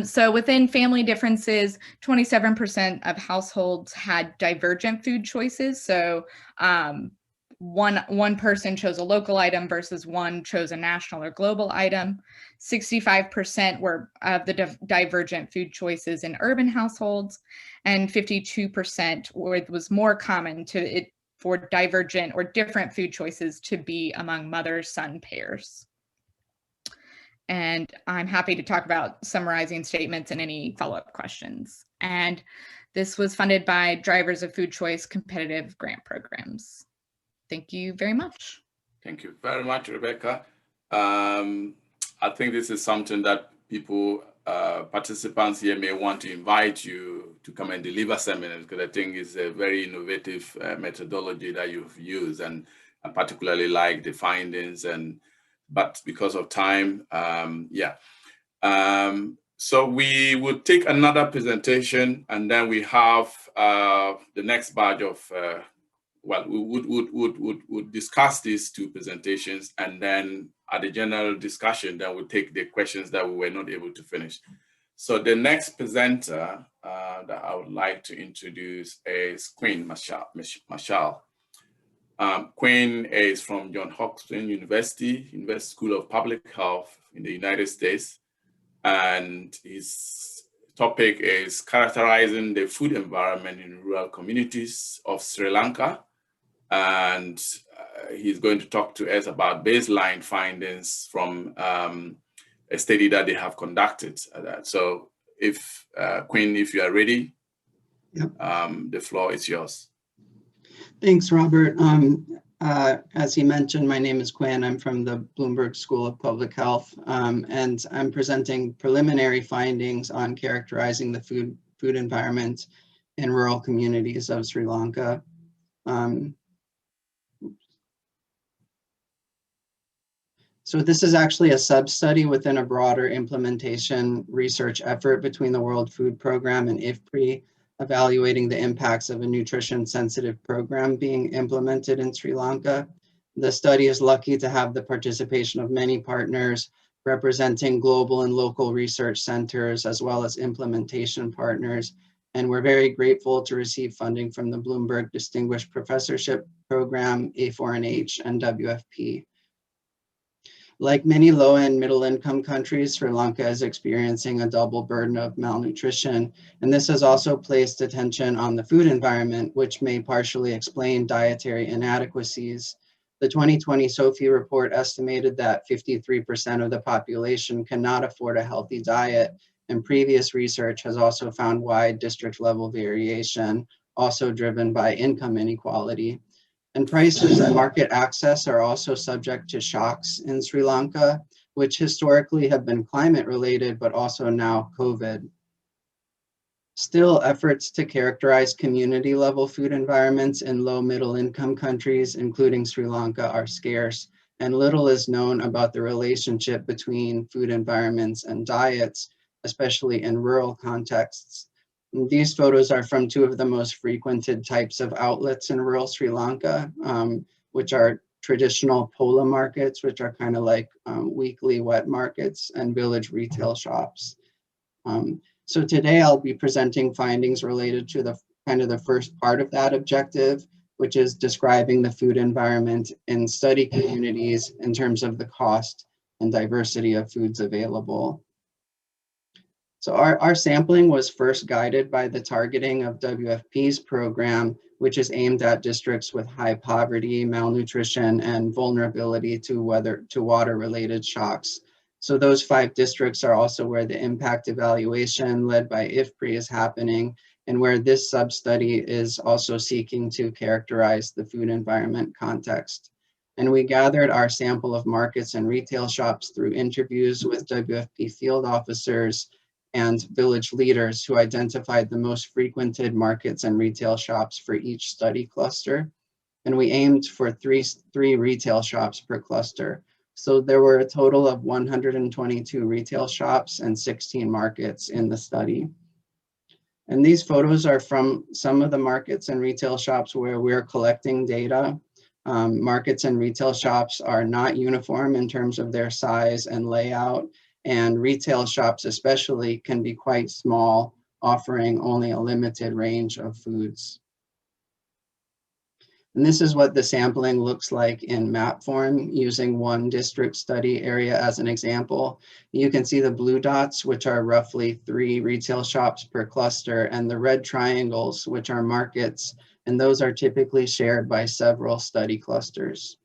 So within family differences, 27% of households had divergent food choices. So one person chose a local item versus one chose a national or global item. 65% were of the divergent food choices in urban households, and 52% was more common for divergent or different food choices to be among mother-son pairs. And I'm happy to talk about summarizing statements and any follow-up questions. And this was funded by Drivers of Food Choice competitive grant programs. Thank you very much. Thank you very much, Rebecca. I think this is something that people, participants here may want to invite you to come and deliver seminars, because I think it's a very innovative methodology that you've used, and I particularly like the findings, but because of time, so we will take another presentation, and then we have the next batch of well, we would discuss these 2 presentations, and then at the general discussion, then we'll take the questions that we were not able to finish. So the next presenter that I would like to introduce is Quinn Marshall. Quinn is from Johns Hopkins University School of Public Health in the United States, and his topic is characterizing the food environment in rural communities of Sri Lanka. And he's going to talk to us about baseline findings from a study that they have conducted. So if Quinn, if you are ready, yep. The floor is yours. Thanks, Robert. As he mentioned, my name is Quinn. I'm from the Bloomberg School of Public Health, and I'm presenting preliminary findings on characterizing the food environment in rural communities of Sri Lanka. So this is actually a sub-study within a broader implementation research effort between the World Food Programme and IFPRI, evaluating the impacts of a nutrition-sensitive program being implemented in Sri Lanka. The study is lucky to have the participation of many partners representing global and local research centers, as well as implementation partners. And we're very grateful to receive funding from the Bloomberg Distinguished Professorship Program, A4NH, and WFP. Like many low and middle income countries, Sri Lanka is experiencing a double burden of malnutrition. And this has also placed attention on the food environment, which may partially explain dietary inadequacies. The 2020 SOFI report estimated that 53% of the population cannot afford a healthy diet. And previous research has also found wide district level variation, also driven by income inequality. And prices and market access are also subject to shocks in Sri Lanka, which historically have been climate related, but also now COVID. Still, efforts to characterize community level food environments in low middle income countries, including Sri Lanka, are scarce, and little is known about the relationship between food environments and diets, especially in rural contexts. These photos are from two of the most frequented types of outlets in rural Sri Lanka, which are traditional pola markets, which are kind of like weekly wet markets, and village retail shops. So today I'll be presenting findings related to the first part of that objective, which is describing the food environment in study communities in terms of the cost and diversity of foods available. So our sampling was first guided by the targeting of WFP's program, which is aimed at districts with high poverty, malnutrition, and vulnerability to water-related shocks. So those 5 districts are also where the impact evaluation led by IFPRI is happening, and where this sub-study is also seeking to characterize the food environment context. And we gathered our sample of markets and retail shops through interviews with WFP field officers and village leaders who identified the most frequented markets and retail shops for each study cluster. And we aimed for three retail shops per cluster. So there were a total of 122 retail shops and 16 markets in the study. And these photos are from some of the markets and retail shops where we're collecting data. Markets and retail shops are not uniform in terms of their size and layout, and retail shops especially can be quite small, offering only a limited range of foods. And this is what the sampling looks like in map form, using one district study area as an example. You can see the blue dots, which are roughly 3 retail shops per cluster, and the red triangles, which are markets, and those are typically shared by several study clusters.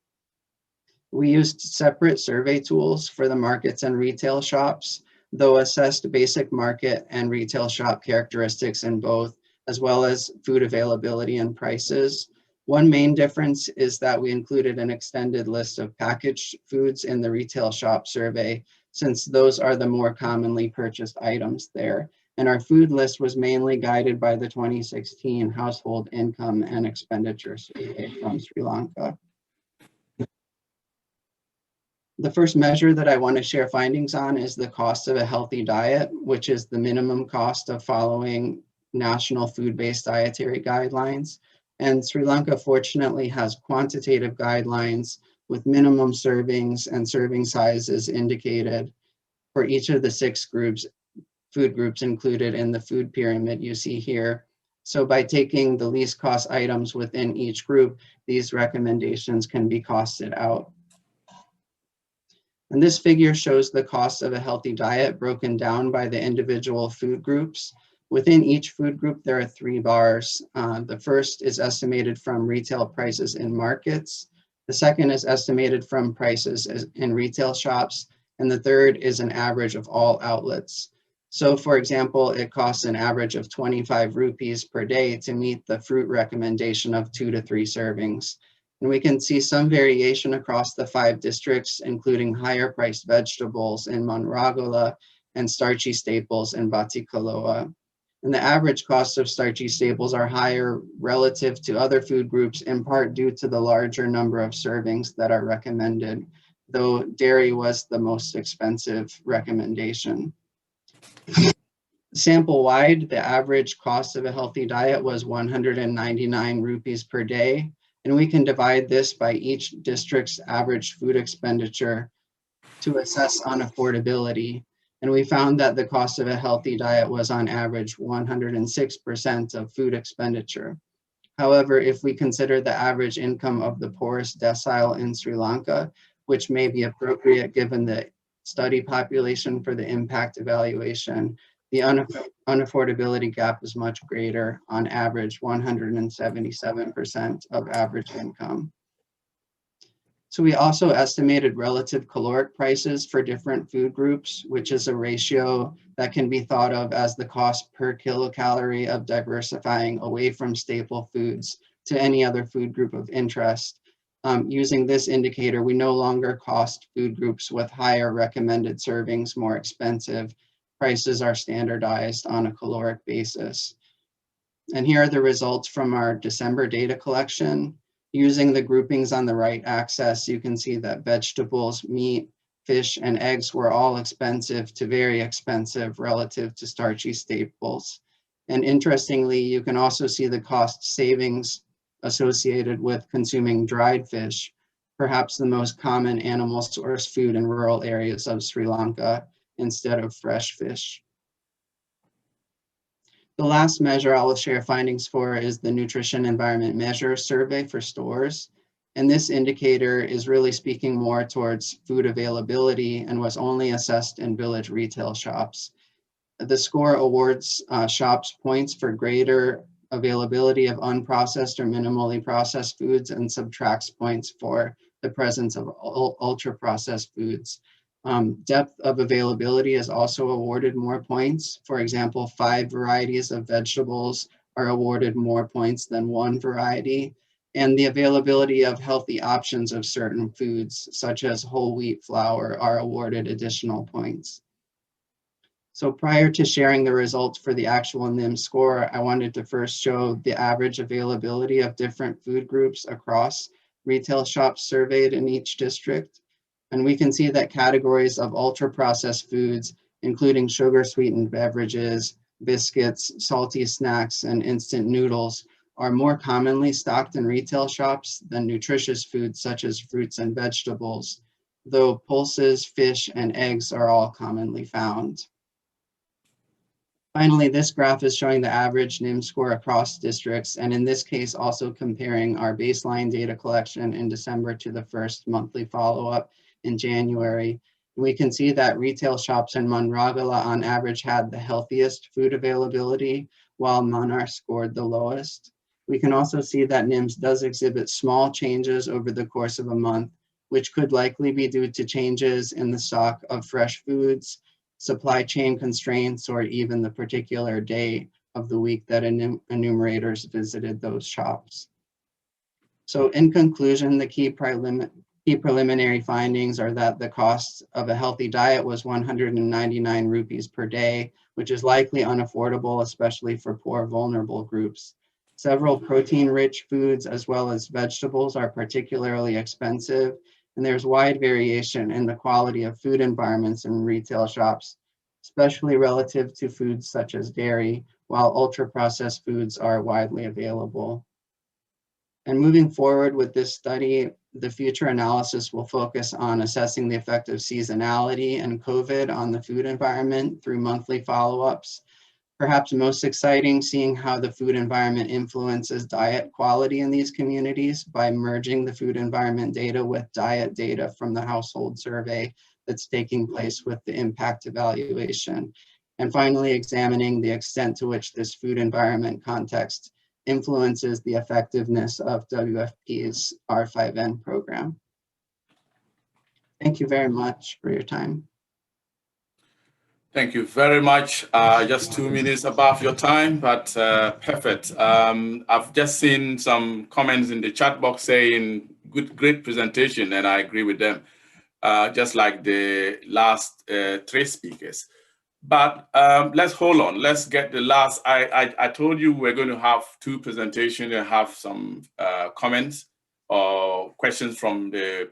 We used separate survey tools for the markets and retail shops, though assessed basic market and retail shop characteristics in both, as well as food availability and prices. One main difference is that we included an extended list of packaged foods in the retail shop survey, since those are the more commonly purchased items there. And our food list was mainly guided by the 2016 Household Income and Expenditure Survey from Sri Lanka. The first measure that I want to share findings on is the cost of a healthy diet, which is the minimum cost of following national food-based dietary guidelines. And Sri Lanka fortunately has quantitative guidelines with minimum servings and serving sizes indicated for each of the 6 food groups included in the food pyramid you see here. So by taking the least cost items within each group, these recommendations can be costed out. And this figure shows the cost of a healthy diet broken down by the individual food groups. Within each food group, there are 3 bars. The first is estimated from retail prices in markets. The second is estimated from prices in retail shops. And the third is an average of all outlets. So for example, it costs an average of 25 rupees per day to meet the fruit recommendation of 2 to 3 servings. And we can see some variation across the 5 districts, including higher priced vegetables in Manragala and starchy staples in Batticaloa. And the average cost of starchy staples are higher relative to other food groups, in part due to the larger number of servings that are recommended, though dairy was the most expensive recommendation. Sample-wide, the average cost of a healthy diet was 199 rupees per day, and we can divide this by each district's average food expenditure to assess unaffordability. And we found that the cost of a healthy diet was on average 106% of food expenditure. However, if we consider the average income of the poorest decile in Sri Lanka, which may be appropriate given the study population for the impact evaluation, the unaffordability gap is much greater, on average 177% of average income. So we also estimated relative caloric prices for different food groups, which is a ratio that can be thought of as the cost per kilocalorie of diversifying away from staple foods to any other food group of interest. Using this indicator, we no longer cost food groups with higher recommended servings more expensive. Prices are standardized on a caloric basis. And here are the results from our December data collection. Using the groupings on the right axis, you can see that vegetables, meat, fish, and eggs were all expensive to very expensive relative to starchy staples. And interestingly, you can also see the cost savings associated with consuming dried fish, perhaps the most common animal source food in rural areas of Sri Lanka, instead of fresh fish. The last measure I will share findings for is the Nutrition Environment Measure Survey for stores. And this indicator is really speaking more towards food availability and was only assessed in village retail shops. The score awards shops points for greater availability of unprocessed or minimally processed foods and subtracts points for the presence of ultra-processed foods. Depth of availability is also awarded more points. For example, 5 varieties of vegetables are awarded more points than 1 variety. And the availability of healthy options of certain foods, such as whole wheat flour, are awarded additional points. So prior to sharing the results for the actual NIM score, I wanted to first show the average availability of different food groups across retail shops surveyed in each district. And we can see that categories of ultra-processed foods, including sugar-sweetened beverages, biscuits, salty snacks, and instant noodles, are more commonly stocked in retail shops than nutritious foods such as fruits and vegetables, though pulses, fish, and eggs are all commonly found. Finally, this graph is showing the average NIM score across districts, and in this case, also comparing our baseline data collection in December to the first monthly follow-up in January. We can see that retail shops in Manragala on average had the healthiest food availability, while Manar scored the lowest. We can also see that NIMS does exhibit small changes over the course of a month, which could likely be due to changes in the stock of fresh foods, supply chain constraints, or even the particular day of the week that enumerators visited those shops. So in conclusion, the key preliminary findings are that the cost of a healthy diet was 199 rupees per day, which is likely unaffordable, especially for poor, vulnerable groups. Several protein-rich foods as well as vegetables are particularly expensive, and there's wide variation in the quality of food environments in retail shops, especially relative to foods such as dairy, while ultra-processed foods are widely available. And moving forward with this study, the future analysis will focus on assessing the effect of seasonality and COVID on the food environment through monthly follow-ups. Perhaps most exciting, seeing how the food environment influences diet quality in these communities by merging the food environment data with diet data from the household survey that's taking place with the impact evaluation. And finally, examining the extent to which this food environment context influences the effectiveness of WFP's R5N program. Thank you very much for your time. Thank you very much. Just 2 minutes above your time, but perfect. I've just seen some comments in the chat box saying, great presentation, and I agree with them, just like the last 3 speakers. But let's hold on. Let's get the last. I told you we're going to have two presentations and have some comments or questions from the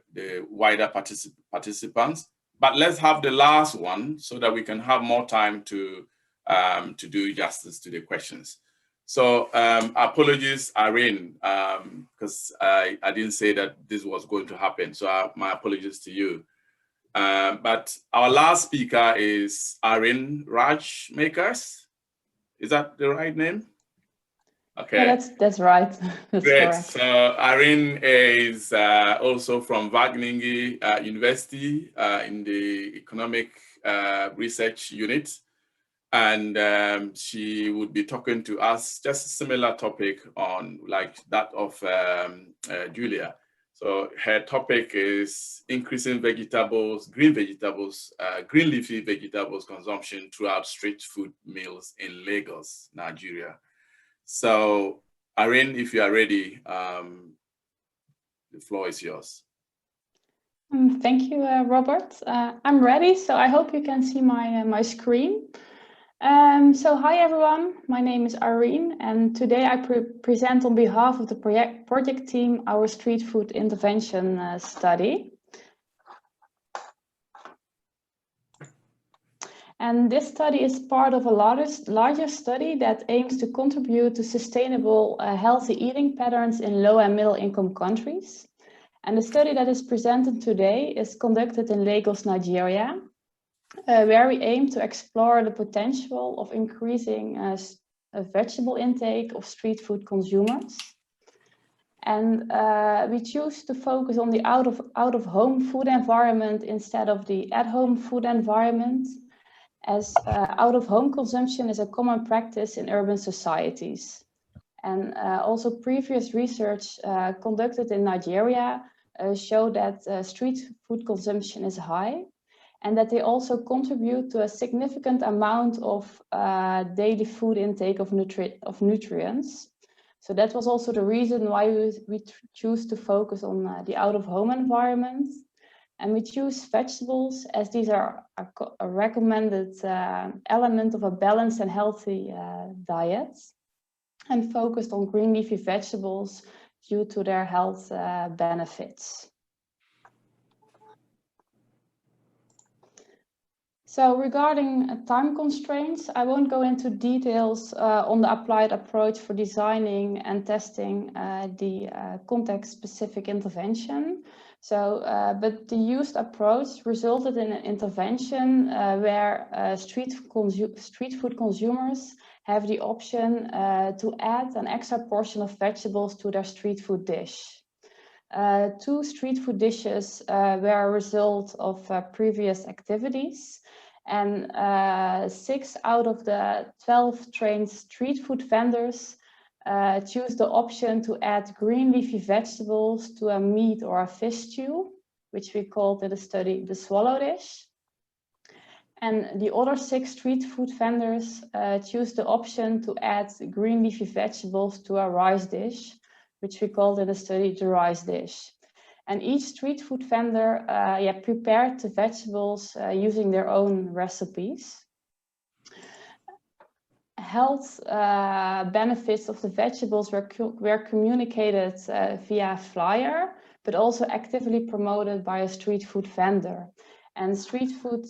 wider participants. But let's have the last one so that we can have more time to do justice to the questions. So apologies, Irene, because I didn't say that this was going to happen. So my apologies to you. But our last speaker is Irene Rajmakers. Is that the right name? Okay. Yeah, that's right. That's great. Correct. So Irene is also from Wageningen University in the Economic Research Unit. And she would be talking to us just a similar topic on like that of Julia. So her topic is increasing vegetables, green leafy vegetables consumption throughout street food meals in Lagos, Nigeria. So Irene, if you are ready, the floor is yours. Thank you, Robert. I'm ready, so I hope you can see my screen. So hi everyone, my name is Irene, and today I present on behalf of the project team our street food intervention study. And this study is part of a larger study that aims to contribute to sustainable healthy eating patterns in low and middle income countries. And the study that is presented today is conducted in Lagos, Nigeria, where we aim to explore the potential of increasing a vegetable intake of street food consumers. And we choose to focus on the out-of-home food environment instead of the at-home food environment, as out-of-home consumption is a common practice in urban societies. And also previous research conducted in Nigeria show that street food consumption is high, and that they also contribute to a significant amount of daily food intake of nutrients. So that was also the reason why we choose to focus on the out-of-home environment. And we choose vegetables as these are a recommended element of a balanced and healthy diet, and focused on green leafy vegetables due to their health benefits. So regarding time constraints, I won't go into details on the applied approach for designing and testing the context-specific intervention. So, but the used approach resulted in an intervention where street food consumers have the option to add an extra portion of vegetables to their street food dish. 2 street food dishes were a result of previous activities, and 6 out of the 12 trained street food vendors choose the option to add green leafy vegetables to a meat or a fish stew, which we called in the study the swallow dish. And the other 6 street food vendors choose the option to add green leafy vegetables to a rice dish, which we called in the study the rice dish. And each street food vendor prepared the vegetables using their own recipes. Health benefits of the vegetables were communicated via flyer, but also actively promoted by a street food vendor. And street food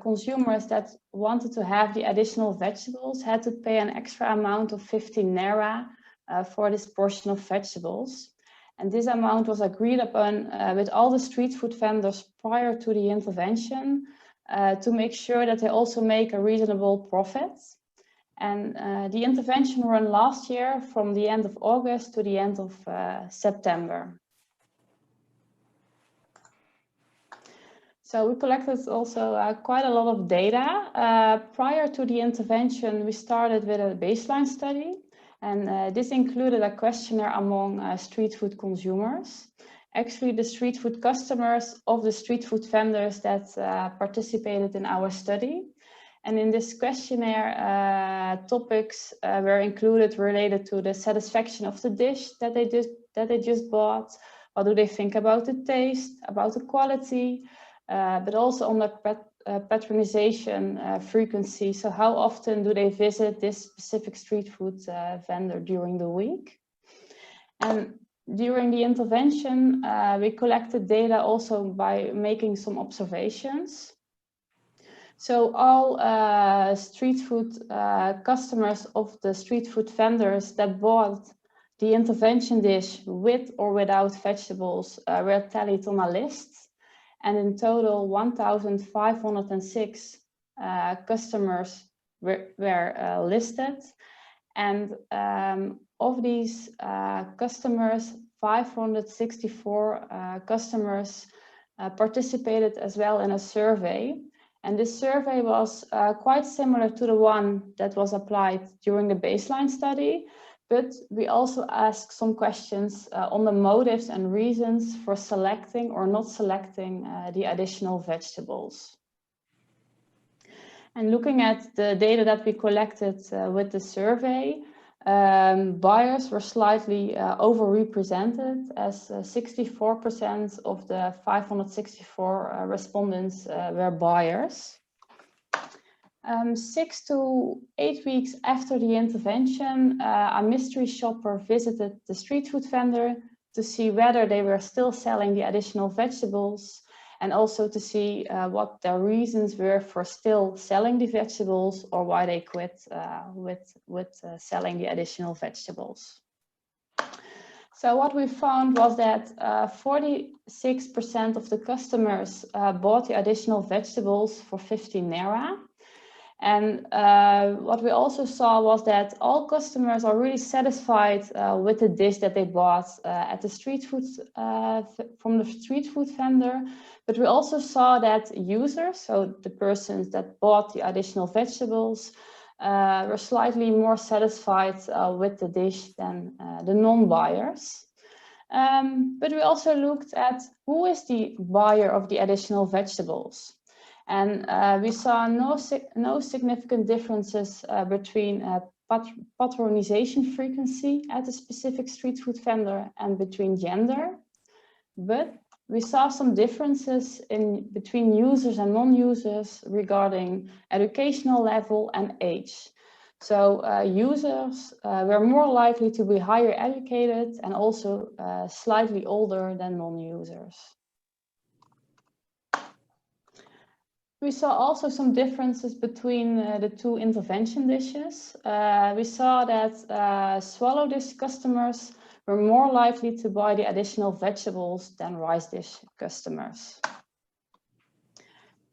consumers that wanted to have the additional vegetables had to pay an extra amount of 15 naira for this portion of vegetables. And this amount was agreed upon with all the street food vendors prior to the intervention to make sure that they also make a reasonable profit. And the intervention ran last year from the end of August to the end of September. So we collected also quite a lot of data. Prior to the intervention, we started with a baseline study. And this included a questionnaire among street food consumers. Actually, the street food customers of the street food vendors that participated in our study. And in this questionnaire, topics were included related to the satisfaction of the dish that they just bought. What do they think about the taste, about the quality, but also on the patronization frequency. So how often do they visit this specific street food vendor during the week? And during the intervention, we collected data also by making some observations. So all street food customers of the street food vendors that bought the intervention dish with or without vegetables were tallied on a list. And in total, 1,506 customers were listed. And of these customers, 564 customers participated as well in a survey. And this survey was quite similar to the one that was applied during the baseline study, but we also asked some questions on the motives and reasons for selecting or not selecting the additional vegetables. And looking at the data that we collected with the survey, buyers were slightly overrepresented, as 64% of the 564 respondents were buyers. 6 to 8 weeks after the intervention, a mystery shopper visited the street food vendor to see whether they were still selling the additional vegetables, and also to see what their reasons were for still selling the vegetables, or why they quit with selling the additional vegetables. So what we found was that 46% of the customers bought the additional vegetables for 15 naira. And what we also saw was that all customers are really satisfied with the dish that they bought at the street food from the street food vendor. But we also saw that users, so the persons that bought the additional vegetables, were slightly more satisfied with the dish than the non-buyers. But we also looked at who is the buyer of the additional vegetables. And we saw no significant differences between patronization frequency at a specific street food vendor and between gender. But we saw some differences between users and non-users regarding educational level and age. So users were more likely to be higher educated and also slightly older than non-users. We saw also some differences between the two intervention dishes. We saw that swallow dish customers were more likely to buy the additional vegetables than rice dish customers.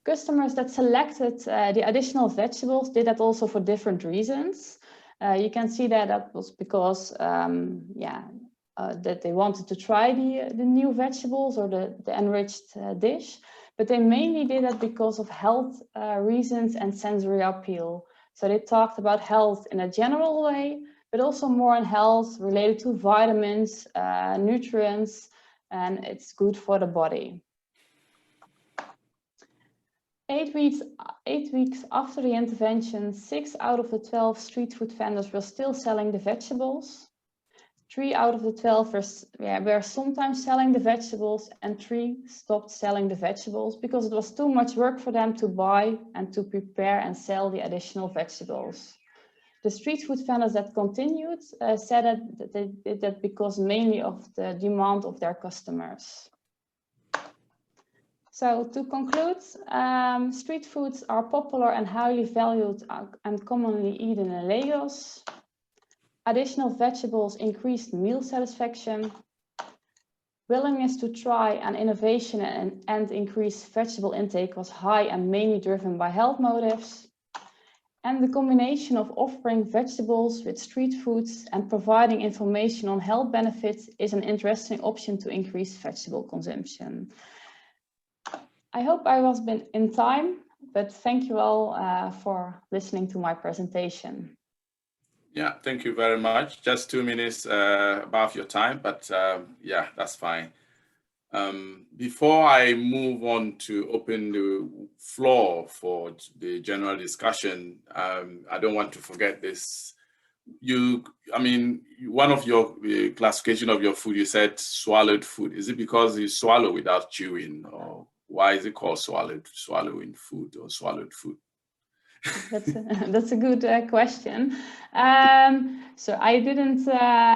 Customers that selected the additional vegetables did that also for different reasons. You can see that that was because that they wanted to try the new vegetables or the enriched dish. But they mainly did that because of health reasons and sensory appeal. So they talked about health in a general way, but also more on health related to vitamins, nutrients, and it's good for the body. 8 weeks after the intervention, 6 out of the 12 street food vendors were still selling the vegetables. 3 out of the 12 were sometimes selling the vegetables, and 3 stopped selling the vegetables because it was too much work for them to buy and to prepare and sell the additional vegetables. The street food vendors that continued said that they did that because mainly of the demand of their customers. So to conclude, street foods are popular and highly valued and commonly eaten in Lagos. Additional vegetables increased meal satisfaction. Willingness to try and innovation and increase vegetable intake was high and mainly driven by health motives. And the combination of offering vegetables with street foods and providing information on health benefits is an interesting option to increase vegetable consumption. I hope I was in time, but thank you all for listening to my presentation. Yeah, thank you very much. Just 2 minutes above your time, but yeah, that's fine. Before I move on to open the floor for the general discussion, I don't want to forget this. One of your classification of your food, you said swallowed food. Is it because you swallow without chewing, or why is it called swallowing food or swallowed food? That's a good question. So I didn't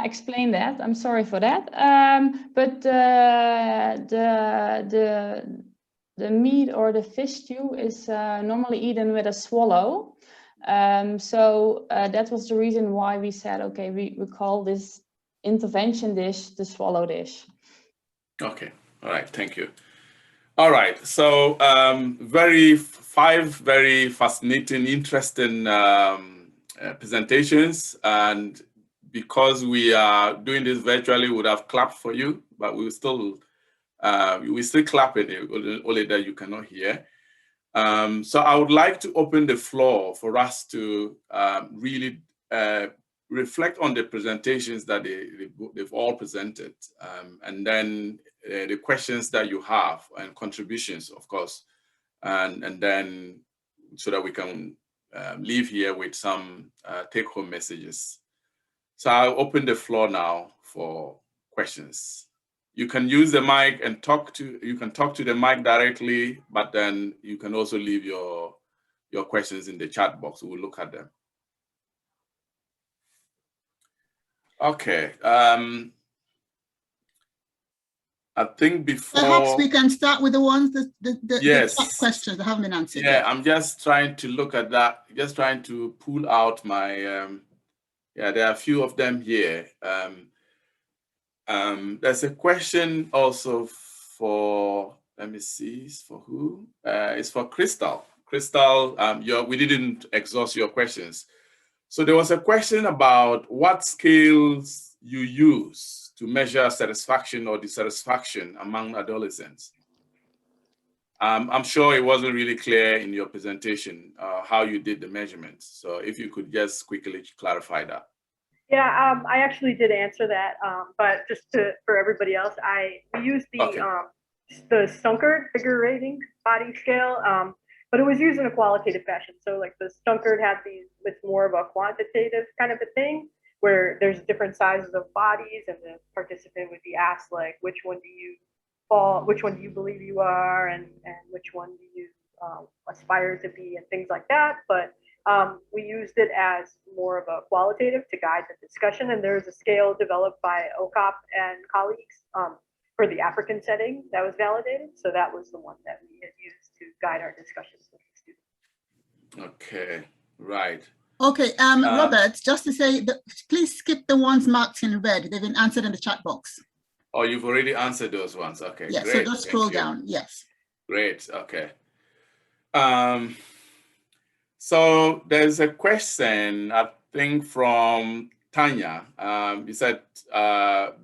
explain that. I'm sorry for that. But the meat or the fish stew is normally eaten with a swallow. So that was the reason why we said, okay, we call this intervention dish the swallow dish. Okay. All right. Thank you. All right. So five very fascinating, interesting presentations. And because we are doing this virtually, we would have clapped for you, but we still clap it, only that you cannot hear. So I would like to open the floor for us to really reflect on the presentations that they've all presented, and then the questions that you have and contributions, of course, and then so that we can leave here with some take-home messages. So I'll open the floor now for questions. You can use the mic and talk to the mic directly, but then you can also leave your questions in the chat box. We'll look at them. Okay. I think before perhaps we can start with the ones the yes, chat questions that haven't been answered. Yeah, I'm just trying to look at that. Just trying to pull out my yeah. There are a few of them here. There's a question also for, let me see, it's for who? It's for Crystal. Crystal, we didn't exhaust your questions. So there was a question about what scales you use to measure satisfaction or dissatisfaction among adolescents. I'm sure it wasn't really clear in your presentation how you did the measurements. So if you could just quickly clarify that. Yeah, I actually did answer that, but just for everybody else, we used the Stunkard figure rating body scale, but it was used in a qualitative fashion. So like the Stunkard had it's more of a quantitative kind of a thing, where there's different sizes of bodies, and the participant would be asked like, which one do you believe you are, and which one do you aspire to be, and things like that. But we used it as more of a qualitative to guide the discussion, and there's a scale developed by OCOP and colleagues for the African setting that was validated. So that was the one that we had used to guide our discussions with the students. Okay, right. Okay, Robert, just to say, please skip the ones marked in red. They've been answered in the chat box. Oh, you've already answered those ones. Okay, yes, great. So just scroll down, yes. Great, okay. So there's a question, I think, from Tanya. You said,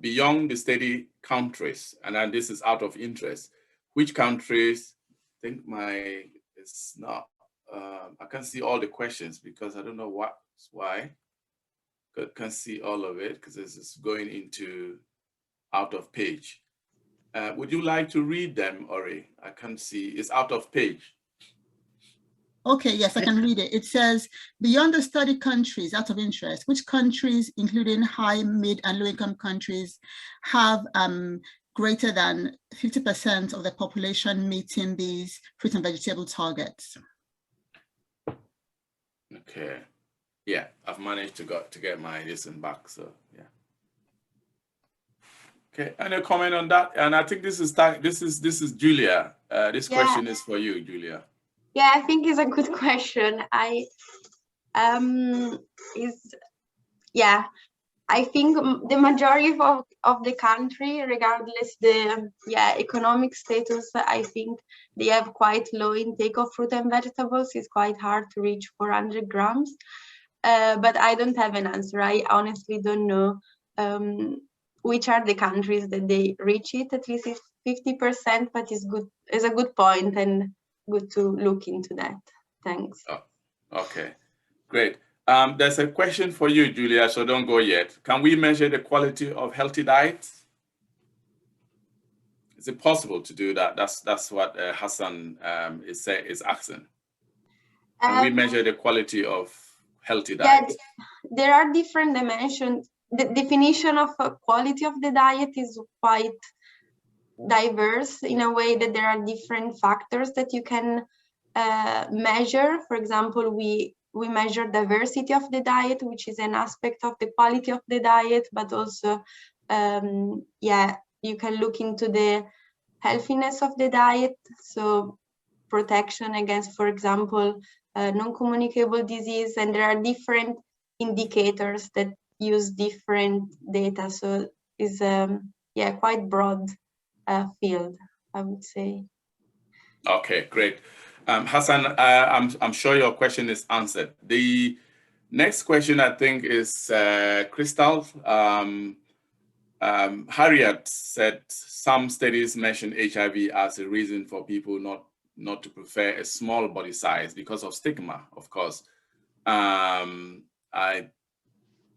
beyond the study countries, and then this is out of interest, which countries, I think it's not, I can't see all the questions because I don't know why. I can't see all of it because this is going into out of page. Would you like to read them, Ori? I can't see, it's out of page. Okay, yes, I can read it. It says, beyond the study countries, out of interest, which countries, including high, mid, and low-income countries, have greater than 50% of the population meeting these fruit and vegetable targets? Okay, yeah, I've managed to get my listen back, so yeah. Okay, any comment on that? And I think this is Julia. This question is for you, Julia. Yeah, I think it's a good question. I think the majority of the country, regardless the economic status, I think they have quite low intake of fruit and vegetables. It's quite hard to reach 400 grams. But I don't have an answer. I honestly don't know which are the countries that they reach it. At least it's 50%, but it's good. It's a good point and good to look into that. Thanks. Oh, okay, great. There's a question for you, Julia, so don't go yet. Can we measure the quality of healthy diets? Is it possible to do that? That's what Hassan is asking. Can we measure the quality of healthy diet? Yeah, there are different dimensions. The definition of quality of the diet is quite diverse in a way that there are different factors that you can measure. For example, we measure diversity of the diet, which is an aspect of the quality of the diet, but also, yeah, you can look into the healthiness of the diet. So protection against, for example, non-communicable disease, and there are different indicators that use different data. So it's yeah, quite broad field, I would say. Okay, great. Hassan, I'm sure your question is answered. The next question, I think, is Crystal. Harriet said some studies mention HIV as a reason for people not to prefer a small body size because of stigma, of course. I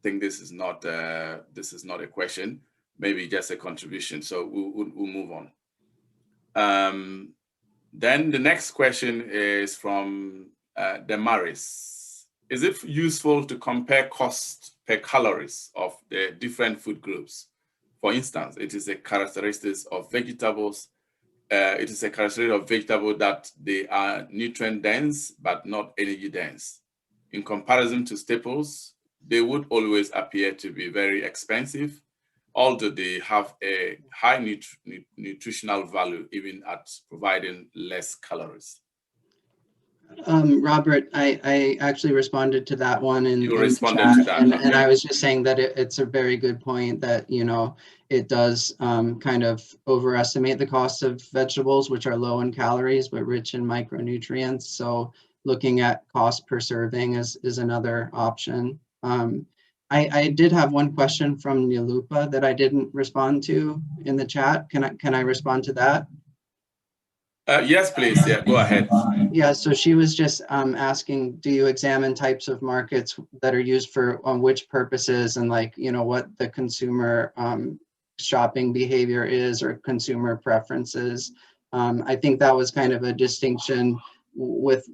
think this is not a question, maybe just a contribution. So we'll move on. Then the next question is from Damaris. Is it useful to compare cost per calories of the different food groups? For instance, it is a characteristic of vegetables. It is a characteristic of vegetables that they are nutrient dense but not energy dense. In comparison to staples, they would always appear to be very expensive, although they have a high nutritional value even at providing less calories. Robert, I actually responded to that one in responded chat, to that, and, okay. And I was just saying that it's a very good point that, you know, it does kind of overestimate the cost of vegetables, which are low in calories but rich in micronutrients. So looking at cost per serving is another option. I did have one question from Nilupa that I didn't respond to in the chat. Can I respond to that? Yes, please. Yeah, go ahead. Yeah, so she was just asking, do you examine types of markets that are used for on which purposes, and like, you know, what the consumer shopping behavior is or consumer preferences? I think that was kind of a distinction with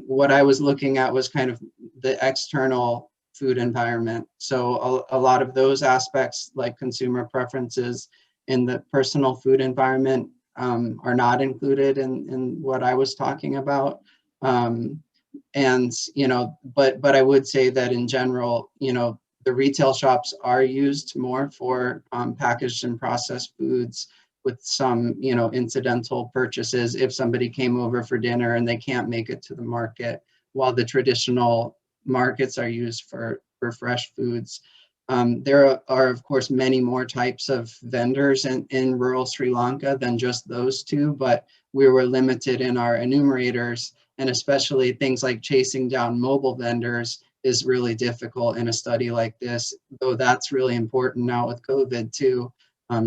what I was looking at was kind of the external food environment. So a lot of those aspects, like consumer preferences in the personal food environment, are not included in what I was talking about. And, you know, but I would say that in general, you know, the retail shops are used more for packaged and processed foods, with some, you know, incidental purchases if somebody came over for dinner and they can't make it to the market, while the traditional markets are used for fresh foods. There are, of course, many more types of vendors in rural Sri Lanka than just those two, but we were limited in our enumerators, and especially things like chasing down mobile vendors is really difficult in a study like this, though that's really important now with COVID too,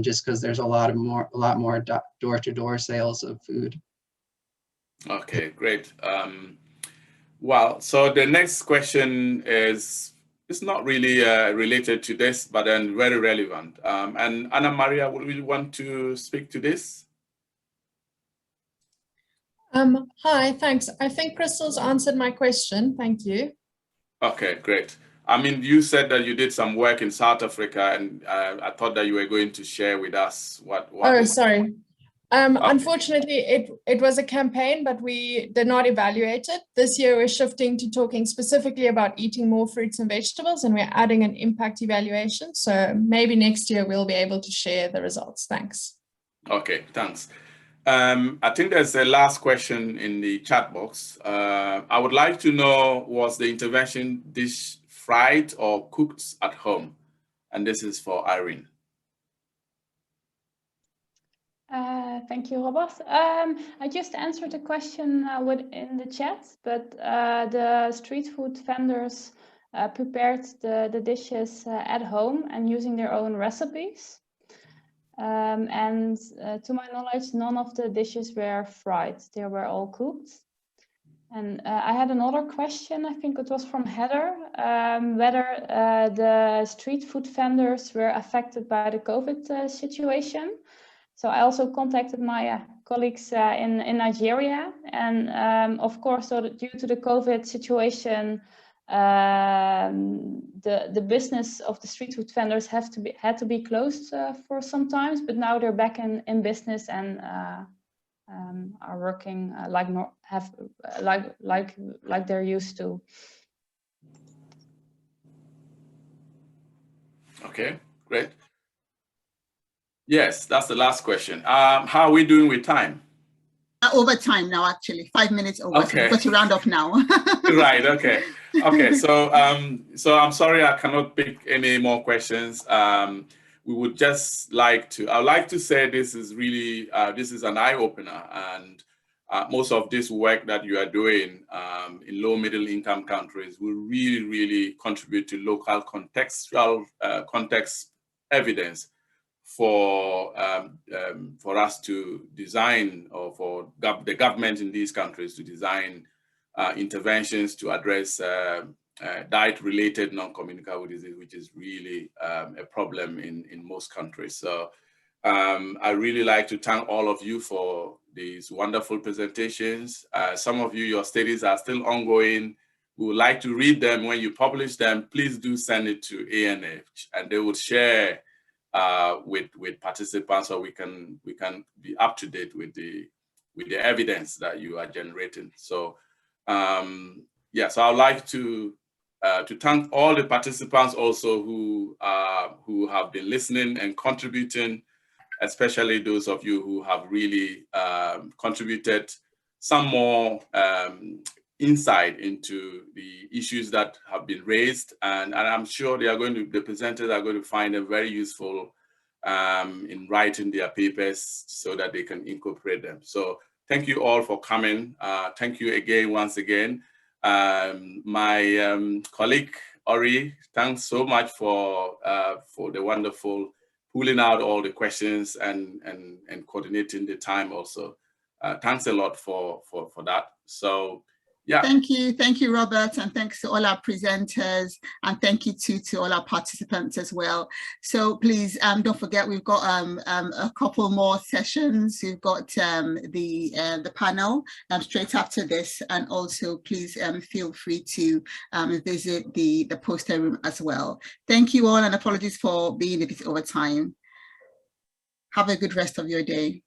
just because there's a lot more door-to-door sales of food. Okay, great. Well, so the next question is, it's not really related to this, but then very relevant. And Anna Maria, would you want to speak to this? Hi, thanks. I think Crystal's answered my question. Thank you. Okay, great. I mean, you said that you did some work in South Africa, and I thought that you were going to share with us what oh, sorry. Unfortunately, it was a campaign, but we did not evaluate it. This year, we're shifting to talking specifically about eating more fruits and vegetables, and we're adding an impact evaluation. So maybe next year, we'll be able to share the results. Thanks. Okay, thanks. I think there's a last question in the chat box. I would like to know, was the intervention dish fried or cooked at home? And this is for Irene. Thank you, Robert. I just answered the question in the chat, but the street food vendors prepared the dishes at home and using their own recipes. And to my knowledge, none of the dishes were fried. They were all cooked. And I had another question, I think it was from Heather, whether the street food vendors were affected by the COVID situation. So I also contacted my colleagues in Nigeria. And of course, so due to the COVID situation, the business of the street food vendors had to be closed for some times, but now they're back in business and are working like they're used to. Okay, great. Yes, that's the last question. How are we doing with time? Over time now, actually, 5 minutes over. Okay. So we've got to round off now. Right. Okay. Okay. So, so I'm sorry I cannot pick any more questions. We would just like to. I'd like to say this is really this is an eye opener, and most of this work that you are doing in low middle income countries will really contribute to local contextual context evidence for us to design, or for the government in these countries to design interventions to address diet-related non-communicable disease, which is really a problem in most countries. So I really like to thank all of you for these wonderful presentations. Some of you, your studies are still ongoing. We would like to read them. When you publish them, please do send it to ANH, and they will share with participants, so we can be up to date with the evidence that you are generating. So yeah, so I'd like to thank all the participants also who have been listening and contributing, especially those of you who have really contributed some more insight into the issues that have been raised, and I'm sure the presenters are going to find them very useful in writing their papers so that they can incorporate them. So thank you all for coming. Thank you again, once again. My colleague Ori, thanks so much for the wonderful pulling out all the questions and coordinating the time also. Thanks a lot for that. So yeah. Thank you, Robert, and thanks to all our presenters, and thank you to all our participants as well. So please don't forget, we've got a couple more sessions. We've got the panel straight after this, and also please feel free to visit the poster room as well. Thank you all, and apologies for being a bit over time. Have a good rest of your day.